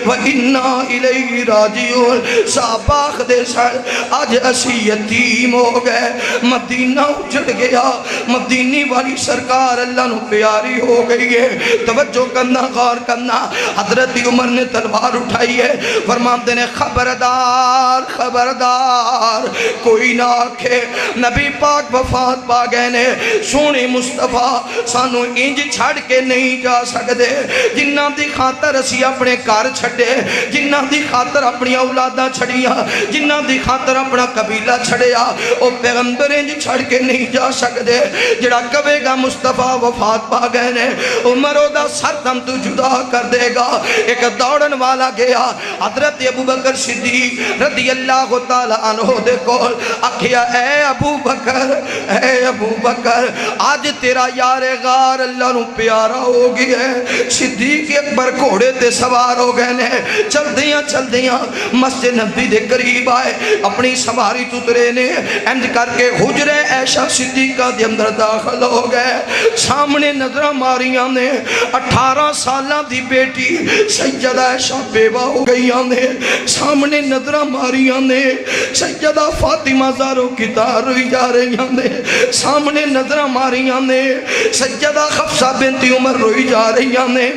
و انا الیہ راجعون۔ صحابہ خدے سر آج اسی یتیم ہو گئے، مدینہ اجڑ گیا، مدینی والی سرکار اللہ نو پیاری ہو گئی ہے۔ توجہ کرنا، غور کرنا، حضرت عمر نے تلوار اٹھائی ہے، فرماندے نے خبردار خبردار کوئی نہ آکھے نبی پاک وفات پا گئے نے، سونے مصطفیٰ سانو انج چھڑ کے نہیں جا سکتے، جنہ دی خاطر اسی اپنے کار چھڑے، جنہ دی خاطر اپنی اولادہ چھڑیاں، جنہ دی خاطر اپنا قبیلہ چھڑیا، او پیغمبر انج چھڑ کے نہیں جا سکتے۔ جڑا کہے گا مصطفیٰ وفات پا گئے نے، عمر دا سر دم تو جدا کر دے گا۔ ایک دوڑن والا گیا حضرت ابو بکر صدیق رضی اللہ تعالیٰ عنہ دے کول، آکھیا اے ابو بکر، اے ابو بکر آج تیرا یار غار اللہ نو پیارا ہو گیا ہے۔ صدیق اکبر گھوڑے تے سوار ہو گئے نے، چل دیاں مسجد نبی دے قریب آئے، اپنی سواری تترے نے انج کر کے حجر عائشہ صدیقہ دے اندر داخل ہو گئے۔ سامنے نظرہ ماریاں نے، 18 سالہ دی بیٹی سیدہ عائشہ بیوہ ہو گئیاں نے، سامنے نظرہ ماریاں نے، سیدہ فاطمہ زارو کی تار روئی جا رہیاں نے، سامنے نظرہ ماریاں نے، سیدہ حفصہ بنت عمر روئی جا رہیاں نے۔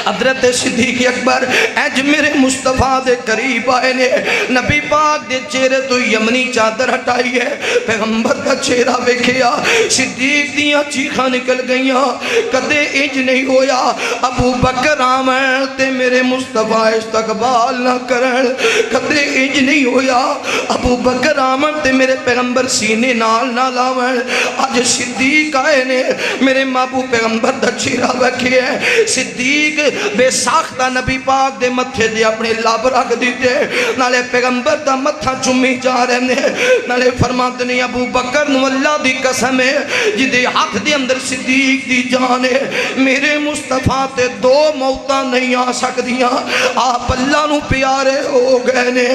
حضرت صدیق اکبر اج میرے مصطفیٰ دے قریب آئے نے، نبی پاک دے چہرے تو یمنی چادر ہٹائی ہے، پیغمبر کا چہرہ ویکھیا، صدیق دیاں چیخاں نکل گئیاں، کدے انج نہیں ہویا ابو بکر آمن تے میرے مصطفیٰ استقبال نہ کرن، کدے انج نہیں ہویا ابو بکر آمن تے میرے پیغمبر سینے نال نہ لاون، آج صدیق آئے نے میرے محبوب پیغمبر دا چہرہ ویکھے ہے، صدیق بے ساختہ نبی پاک دے متھے دے اپنے لب رکھ دیتے، نالے پیغمبر دا متھا چمی جا رہے نے، نالے فرماتے نے ابو بکر نو اللہ دی قسم ہے جدے ہاتھ دے اندر صدیق دی جان ہے، میرے مصطفیٰ تے دو موتاں نہیں آ سکدیاں، آپ اللہ نو پیارے ہو گئے نے،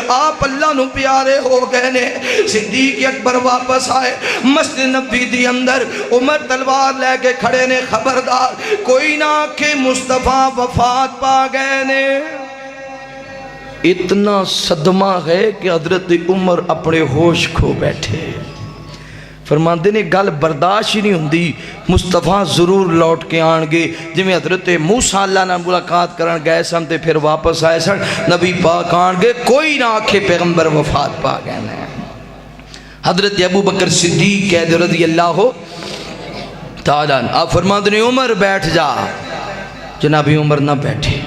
آپ اللہ نو پیارے ہو گئے نے۔ صدیق اکبر واپس آئے مسجد نبی دی اندر، عمر تلوار لے کے کھڑے نے، خبردار کوئی نہ کہ مصطفیٰ وفات پا گئے نے۔ اتنا صدمہ ہے کہ حضرت عمر اپنے ہوش کھو بیٹھے، فرماندے نے گل برداشت ہی نہیں ہوندی، مصطفیٰ ضرور لوٹ کے آن گے، جی میں حضرت موسیٰ اللہ نے ملاقات کرن گئے سن تے پھر واپس آئے سن، نبی پاک آن گے، کوئی نہ آکھے پیغمبر وفات پا گئے نے۔ حضرت ابو بکر صدیق کہہ دے رضی اللہ تعالیٰ آپ فرماندے نے عمر بیٹھ جا، جناب عمر نہ بیٹھے،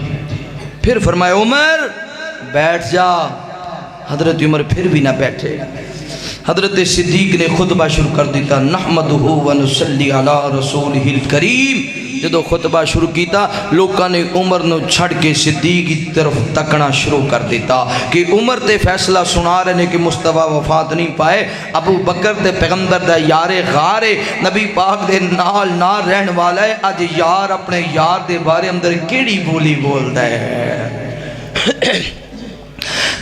پھر فرمائے عمر بیٹھ جا، حضرت عمر پھر بھی نہ بیٹھے۔ حضرت صدیق نے خطبہ شروع کر دیتا، نحمدہ ونصلی علی رسولہ الکریم، جدو خطبہ شروع کیتا لوکاں نے عمر نو چھڑ کے صدیق کی طرف تکنا شروع کر دیتا کہ عمر تے فیصلہ سنا رہے نے کہ مصطفیٰ وفات نہیں پائے، ابو بکر تے پیغمبر دا یار غارے نبی پاک دے نال نہ رہن والا ہے، آج یار اپنے یار دے بارے اندر کیڑی بولی بول دے ہے۔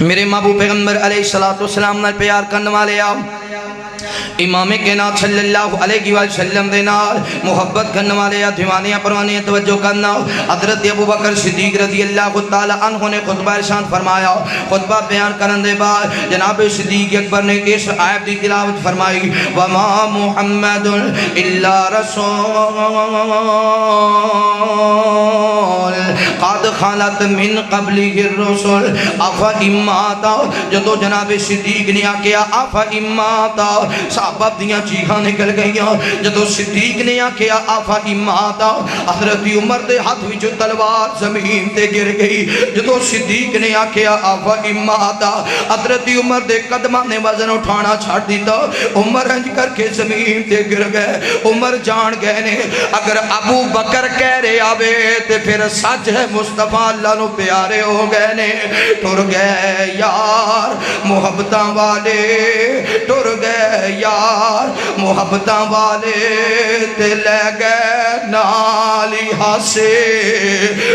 میرے محبوب پیغمبر علیہ السلام نال پیار کرنے والے آؤ، امام کائنات صلی اللہ علیہ وسلم دے نال محبت کرنے والے دیوانیاں پروانیاں توجہ کرنا۔ حضرت ابو بکر صدیق رضی اللہ تعالی عنہ نے خطبہ ارشاد فرمایا، خطبہ بیان کرنے دے بعد جناب صدیق اکبر نے اس آیت کی تلاوت فرمائی، وما محمد الا رسول قد خلت من قبلہ الرسل افا اماتا، جدو جناب صدیق نے آکیا افا اماتا صحابہ دیاں چیخاں نکل گئیاں، جدو صدیق نے آکیا آفا اماتا حضرت عمر دے ہاتھ وچ تلوار زمین تے گر گئی، جدو صدیق نے آکیا آفا اماتا حضرت عمر دے قدمہ نے وزن اٹھانا چھاڑ دیتا، عمر انج کر کے زمین تے گر گئے۔ عمر جان گئے نے اگر ابو بکر کہہ رہے آوے تے پھر سچ ہے مصطفیٰ اللہ نو پیارے ہو گئے نے، ٹر گئے یار محبتاں والے، ٹر گئے یار محبتاں والے تے لے گئے نالی ہاسے،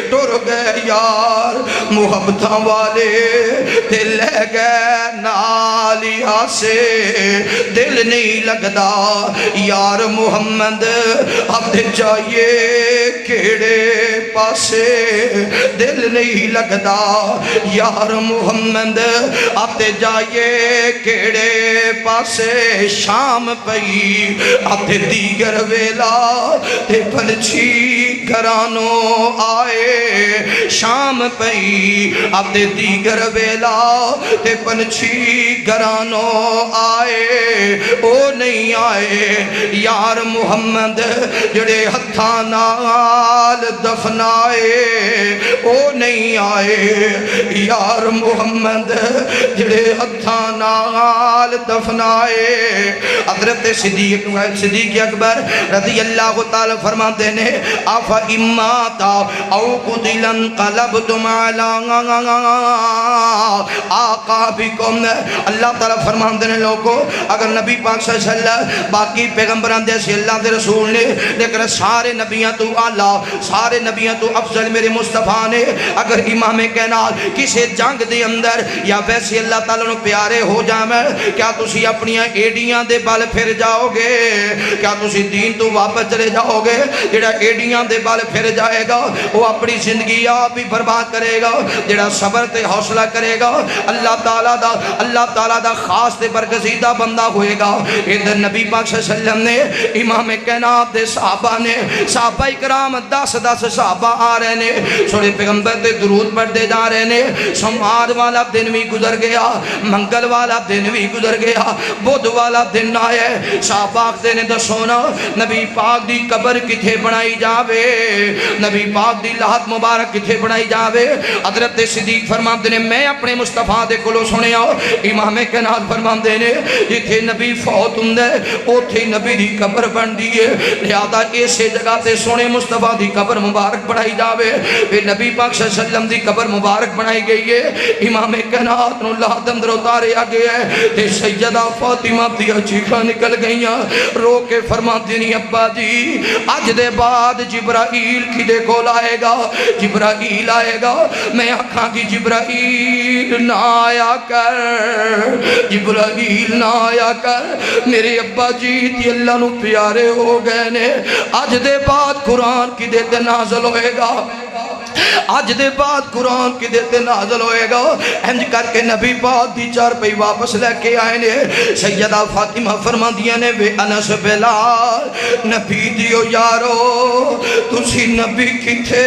ٹر گئے یار محبتاں والے تے لے گئے نالی ہاسے، دل نہیں لگدا یار محمد اب جائیے کیڑے پاسے، دل نہیں لگدا یار محمد اب جائیے کیڑے پاسے، شام پئی اب دیگر ویلا تے پنچھی گھرانوں آئے، شام پئی اب دیگر ویلا تے پنچھی گھرانوں آئے، او نہیں آئے یار محمد جڑے ہتھاں نال دفنائے، او نہیں آئے یار محمد جڑے ہتھاں نال دفنائے۔ حضرت صدیق اکبر رضی اللہ تعالی فرماتے ہیں آفا اماتا او قتلن قلبتم علی آقابکم، اللہ تعالی فرماتے ہیں لوگوں اگر نبی پاک صلی اللہ علیہ وسلم باقی پیغمبران دے سے اللہ دے رسول نے، لیکن سارے نبیاں تو اعلیٰ سارے نبیاں تو افضل میرے مصطفیٰ نے اگر امام کائنات کسی جنگ دے اندر یا ویسے اللہ تعالیٰ نے پیارے ہو جائیں، کیا تسی اپنی ایڈیاں دے بال پھر جاؤ گے؟ کیا تسی دین تو واپس چلے جاؤ گے؟ جڑا ایڈیاں دے بال پھر جائے گا وہ اپنی زندگی آپ بھی برباد کرے گا، جڑا صبر تے حوصلہ کرے گا اللہ تعالیٰ دا خاص تے برگزیدہ بندہ ہوئے گا۔ ادھر نبی پاک صلی اللہ علیہ وسلم نے امام کائنات دے صحابہ نے، صحابہ اکرام 10 صحابہ صحابہ آ رہے نے سونے پیغمبر دے درود پڑھتے جا رہے نے سوموار والا دن بھی گزر گیا منگل والا دن بھی گزر گیا بدھ والا دن آئے صحابہ آختے نے دسونا نبی پاک دی قبر کتھے بنائی جاوے نبی پاک دی لحد مبارک کتھے بنائی جاوے حضرت صدیق فرماندے نے میں اپنے مصطفیٰ دے کولو سنیا امام کائنات فرماندے نے جتھے نبی فوت ہوندے اوتھے نبی دی قبر بن دی ہے لہذا اسے جگہ تے سونے مصطفیٰ دی قبر مبارک بنائی جاوے پھر نبی پاک صلی اللہ علیہ وسلم دی قبر مبارک بنائی گئی ہے امام کائنات نو اللہ دندر اتارے آگے ہے تے سیدہ فاطمہ دیا چیخاں نکل گئیاں رو کے فرماتی نہیں ابا جی آج دے بعد جبرائیل کی دے کول آئے گا جبرائیل آئے گا میں آکھاں کی جبرائیل نہ آیا کر جبرائیل نہ آیا کر میرے ابا جی تی اللہ نو پیارے ہو گئے نے آج دے بعد قرآن کی دیتے نازل ہوئے گا آج دے بعد قرآن کی دیتے نازل ہوئے گا انج کر کے نبی پاک دی چار پہ واپس لے کے آئے نے سیدہ فاطمہ فرما دیا نے وے انس بلال نبی دیو یارو تسی نبی کتھے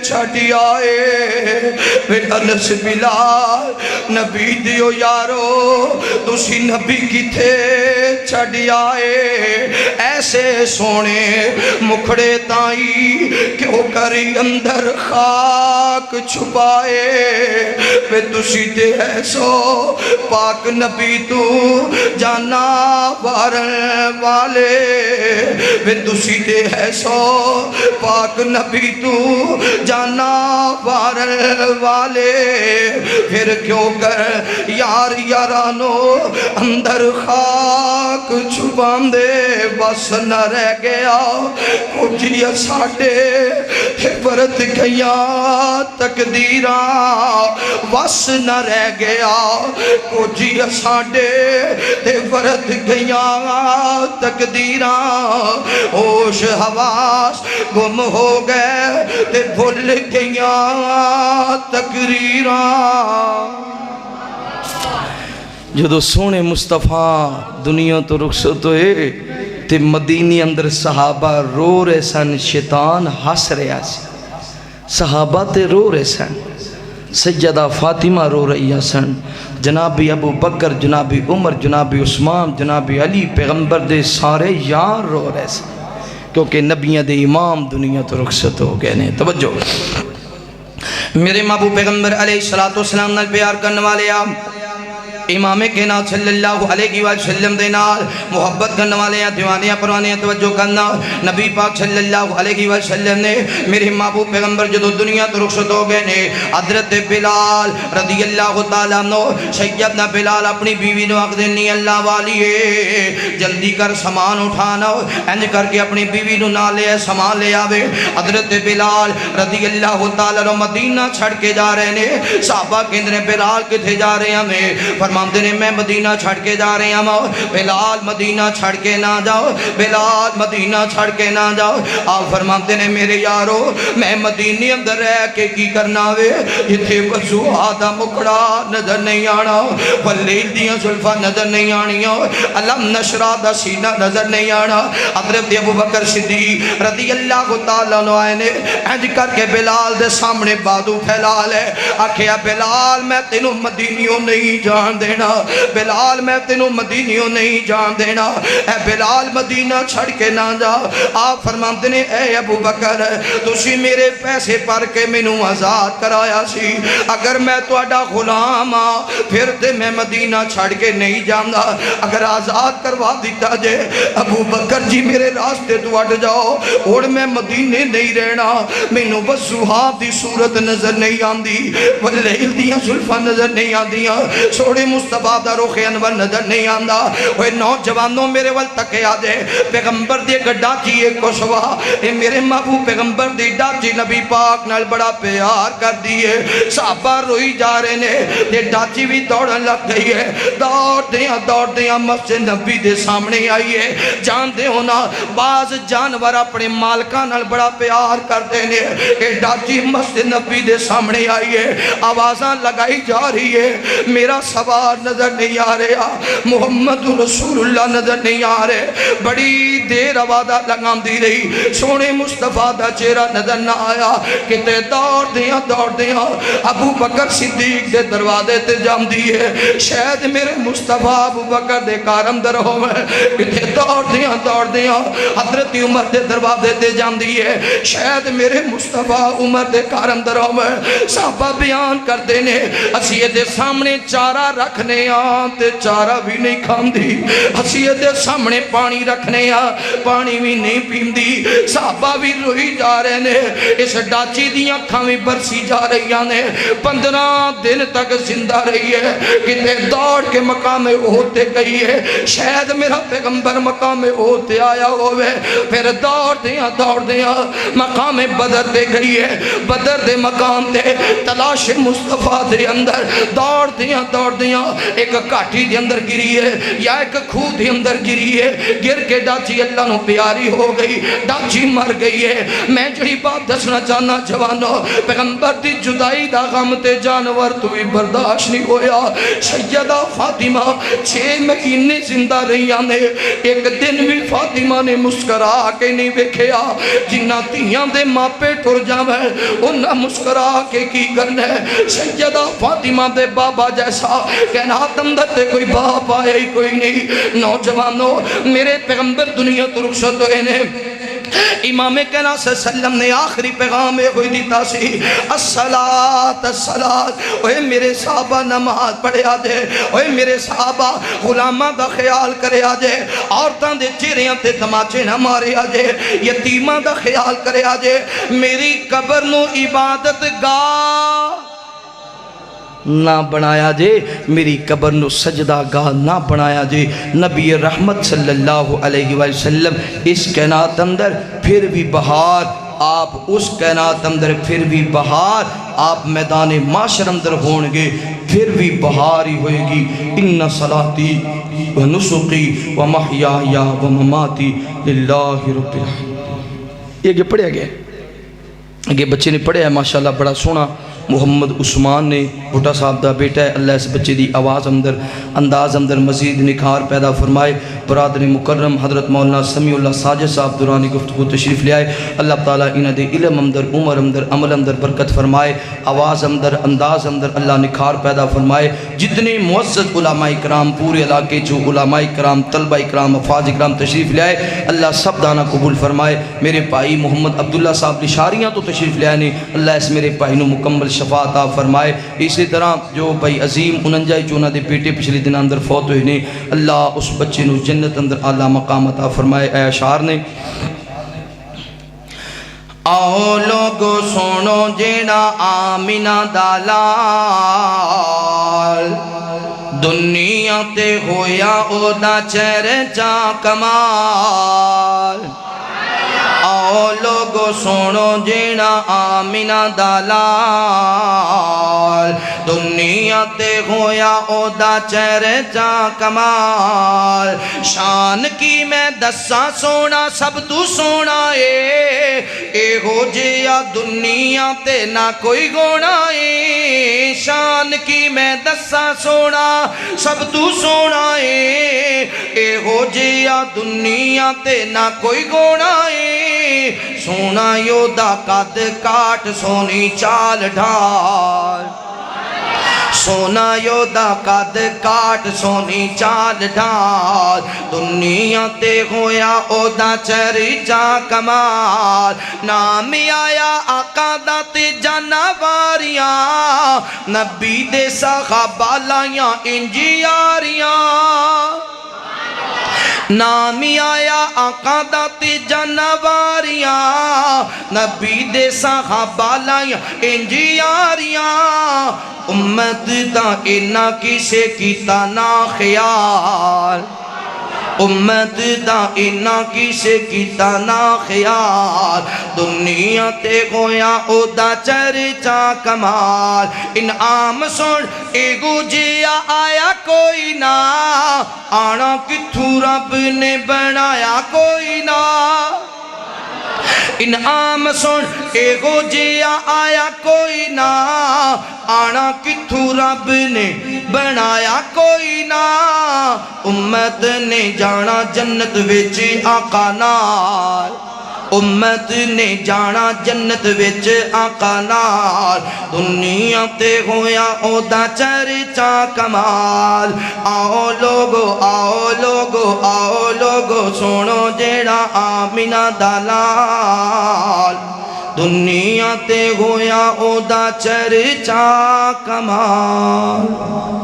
چھڑی آئے وے انس بلال نبی دیو یارو تسی نبی کتھے چھڑی آئے ایسے سونے مکھڑے تائی کیوں کری اندر خاک چھپائے وے تسی تے ایسو پاک نبی تو جانا وارن والے وے تسی تے ایسو پاک نبی تو جانا وارن والے پھر کیوں کر یار یارانو اندر خاک چھپان دے بس نہ رہ گیا کچھ یہ ساٹے برت گیا تقدیرہ وس نہ رہ گیا کچھ ساڈے تے برت گیا تقدیرہ ہوش حواس گم ہو گئے تے بھول گیا تقریرہ جدو سونے مصطفیٰ دنیا تو رخصت ہوئے تے مدینی اندر صحابہ رو رہے سن شیطان ہس رہا سی صحابہ تے رو رہے سن سیدہ فاطمہ رو رہی سن جنابی ابو بکر جنابی عمر جنابی عثمان جنابی علی پیغمبر دے سارے یار رو رہے سن کیونکہ نبیوں دے امام دنیا تو رخصت ہو گئے نے توجہ میرے محبوب پیغمبر علیہ السلام نال پیار کرنے والے امام کائنات صلی اللہ علیہ وسلم دے نال محبت کرنے والے ہیں دیوانیاں پروانیاں توجہ کرنا نبی پاک صلی اللہ علیہ وسلم نے میرے محبوب پیغمبر جدو دنیا تو رخصت ہو گئے نے حضرت بلال رضی اللہ تعالیٰ عنہ سیدنا بلال اپنی بیوی نو آخ دینی اللہ والی ہے جلدی کر سامان اٹھانا انج کر کے اپنی بیوی نو نہ لے سامان لے آوے حضرت بلال رضی اللہ تعالیٰ عنہ مدینہ چھڑ کے جا رہے نے صحابہ کہندے نے بلال کتھے جا رہے ہیں فرماندے نے میں مدینہ چھڑ کے جا رہے ہیں بلال مدینہ چھڑ کے نہ جاؤ بلال مدینہ چھڑ کے نہ جاؤ آپ فرماندے نے میرے یارو میں مدینی اندر رہ کے کی کرنا وے جتھے وضو آدھا مکڑا نظر نہیں آنا واللیل دیاں زلفہ نظر نہیں آنیاں علم نشرہ دا سینہ نظر نہیں آنا حضرت ابو بکر صدیق رضی اللہ تعالیٰ عنہ آئے نے انج کر کے بلال دے سامنے بادو پھیلا لے آکھیا بلال میں تینوں مدینیوں نہیں جان دینا بلال میں تینوں مدینیوں نہیں جان دینا اے بلال مدینہ چھڑ کے نہ جا آپ فرماندے نے اے ابو بکر تسی میرے پیسے پر کے مینوں آزاد کرایا سی اگر میں تہاڈا غلام پھر تے میں مدینہ چھڑ کے نہیں جاندا اگر آزاد کروا دیتا جے ابو بکر جی میرے راستے تو ہٹ جاؤ اور میں مدینے نہیں رہنا مینوں بس صحاب دی صورت نظر نہیں آندی واللیل دیاں زلفاں نظر نہیں آندیاں سوڑے مصطفیٰ دا روخ انور نظر نہیں آندا وہ نوجوانوں میرے وال تکے آدھے پیغمبر دے گڑا چیئے کو سوا اے میرے محبوب پیغمبر دے ڈاچی نبی پاک نال بڑا پیار کر دیئے صحابہ روئی جا رہے نے دے ڈاچی بھی دوڑن لگ گئی ہے دوڑ دیاں مسجد نبی دے سامنے آئی ہے جان دے ہونا بعض جانور اپنے مالکان نال بڑا پیار کر دینے اے ڈاچی مسجد نبی دے سامنے آئی ہے آوازاں لگائی جا رہی ہے میرا سوال سرکار نظر نہیں آ رہا، محمد رسول اللہ نظر نہیں آ رہے، بڑی دیر آوازہ لگام دی رہی، سونے مصطفیٰ دا چہرہ نظر نہ آیا، کتے دوڑ دیاں ابو بکر صدیق دے دروازے تے جام دیئے، شاید میرے مصطفیٰ ابو بکر دے کارم در ہوئے، کتے دوڑ دیاں حضرت عمر دے دروازے تے جام دیئے، شاید میرے مصطفیٰ عمر دے کارم در ہوئے۔ صحابہ بیان کر دینے اسیے دے سامنے چارہ رکھنے تے چارہ بھی نہیں کھام دی، اسیے دے سامنے پانی رکھنے پانی بھی نہیں پیم دی، صحابہ بھی روئی جا رہے نے، اس ڈاچی دیاں کھامی برسی جا رہی آنے، 15 دن تک زندہ رہی ہے، کتے دوڑ کے مقام ہوتے گئی ہے، شاید میرا پیغمبر مقام ہوتے آیا ہوئے، پھر دوڑ دیاں مقام بدر دے گئی ہے، بدر دے مقام دے تلاش مصطفیٰ دے اندر دوڑ دیاں ایک کاٹھی دے اندر گری ہے یا ایک کھو دے اندر گری ہے، گر کے ڈاچی اللہ نو پیاری ہو گئی، ڈاچی مر گئی ہے۔ میں جڑی بات دسنا چاہنا جوانو، پیغمبر دی جدائی دا غم تے جانور تو بھی برداشت نہیں ہویا، سیدہ فاطمہ 6 مہینے زندہ رہی آنے، ایک دن بھی فاطمہ نے مسکرا کے نہیں بیکھیا، جنہ تیاں دے ماپے ٹر جاویں انہا مسکرا کے کی کرنے، سیدہ فاطمہ دے بابا جیسا کہنا تندر تے کوئی باپ آئے ہی کوئی نہیں۔ نوجوانوں میرے پیغمبر دنیا تو رخصت ہوئے نے، امام کہنا صلی اللہ علیہ وسلم نے آخری پیغام ہوئی دیتا سی، الصلاة الصلاة، اوہ میرے صحابہ نماز پڑھے آجے، اوہ میرے صحابہ غلامہ دا خیال کرے آجے، عورتاں دے چہریاں تے تماچے نہ مارے آجے، یتیمہ دا خیال کرے آجے، میری قبر نو عبادت گاہ نہ بنایا جے، میری قبر نو سجدہ گاہ نہ بنایا جے۔ نبی رحمت صلی اللہ علیہ وسلم اس کائنات اندر پھر بھی بہار، آپ اس کائنات اندر پھر بھی بہار، آپ میدان معاشر اندر ہونگے پھر بھی بہار ہی ہوئے گی۔ ان صلاتی و نسقی و محیای و مماتی للہ رب العالمین۔ یہ پڑھیا گیا، یہ بچے نے پڑھیا ہے ماشاءاللہ بڑا سونا، محمد عثمان نے بھٹا صاحب دا بیٹا ہے، اللہ اس بچے دی آواز اندر انداز اندر مزید نکھار پیدا فرمائے۔ برادر مکرم حضرت مولانا سمیع اللہ ساجد صاحب دورانی گفتگو تشریف لے آئے، اللہ تعالیٰ انہ دے علم اندر عمر اندر عمل اندر برکت فرمائے، آواز اندر انداز اندر اللہ نکھار پیدا فرمائے۔ جتنے معزز علماء کرام پورے علاقے جو علماء کرام طلبہ کرام افاظ کرام تشریف لے آئے، اللہ سب دانا قبول فرمائے۔ میرے بھائی محمد عبداللہ صاحب لشاریاں تو تشریف لے آنے، اللہ اس میرے بھائی نو مکمل شفاعت عطا فرمائے۔ اسی طرح جو بھائی عظیم اننجائی جو انہاں دے بیٹے پچھلے دن اندر فوت ہوئے نے، اللہ اس بچے نو جنت اندر اعلیٰ مقام عطا فرمائے۔ اے اشعار نے آؤ لوگو سنو جیڑا آمینہ دا لال، دنیا تے ہویا او دا چہرے چا کمال، آؤ لوگو سنو جیڑا آمینہ دا لال، دنیا تے ہویا او دا چہرے چا کمال، شان کی میں دساں سونا سب تو سونا اے ہو جیا دنیا تے نہ کوئی گونا اے، شان کی میں دساں سونا سب تو سونا اے ہو جیا دنیا تے نہ کوئی گونا اے، سونا یو دا قد کاٹ سونی چال ڈھال، سونا یو دا قد کاٹ سونی چال ڈھال، دنیا تے ہویا او دا چہری چا کمال، نام آیا آقا دا تے جانواریاں، نبی دے صحابہ لائیاں انجیاریاں، نامی آیا آقا دا تے جانواریاں، نبی دے صحابہ لائیاں انجیاریاں، امت دا اینا کسے کیتا نا خیال، امت دا اینا کسے کیتا نا خیال، دنیا تے گویا او دا چرچا کمال، انعام سن ایگو جیا آیا کوئی نا، آنا کتھو رب نے بنایا کوئی نا، انعام سن ایگو جیا آیا کوئی نہ آنا کتھو رب نے بنایا کوئی نہ امت نے جانا جنت وچ آقا نال امت نے جانا جنت وچ آقا نال دنیا تے ہویا او دا چرچا کمال آؤ لوگو آؤ لوگو آؤ لوگو سنو جیڑا آمینہ دلال دنیا تے ہویا او دا چرچا کمال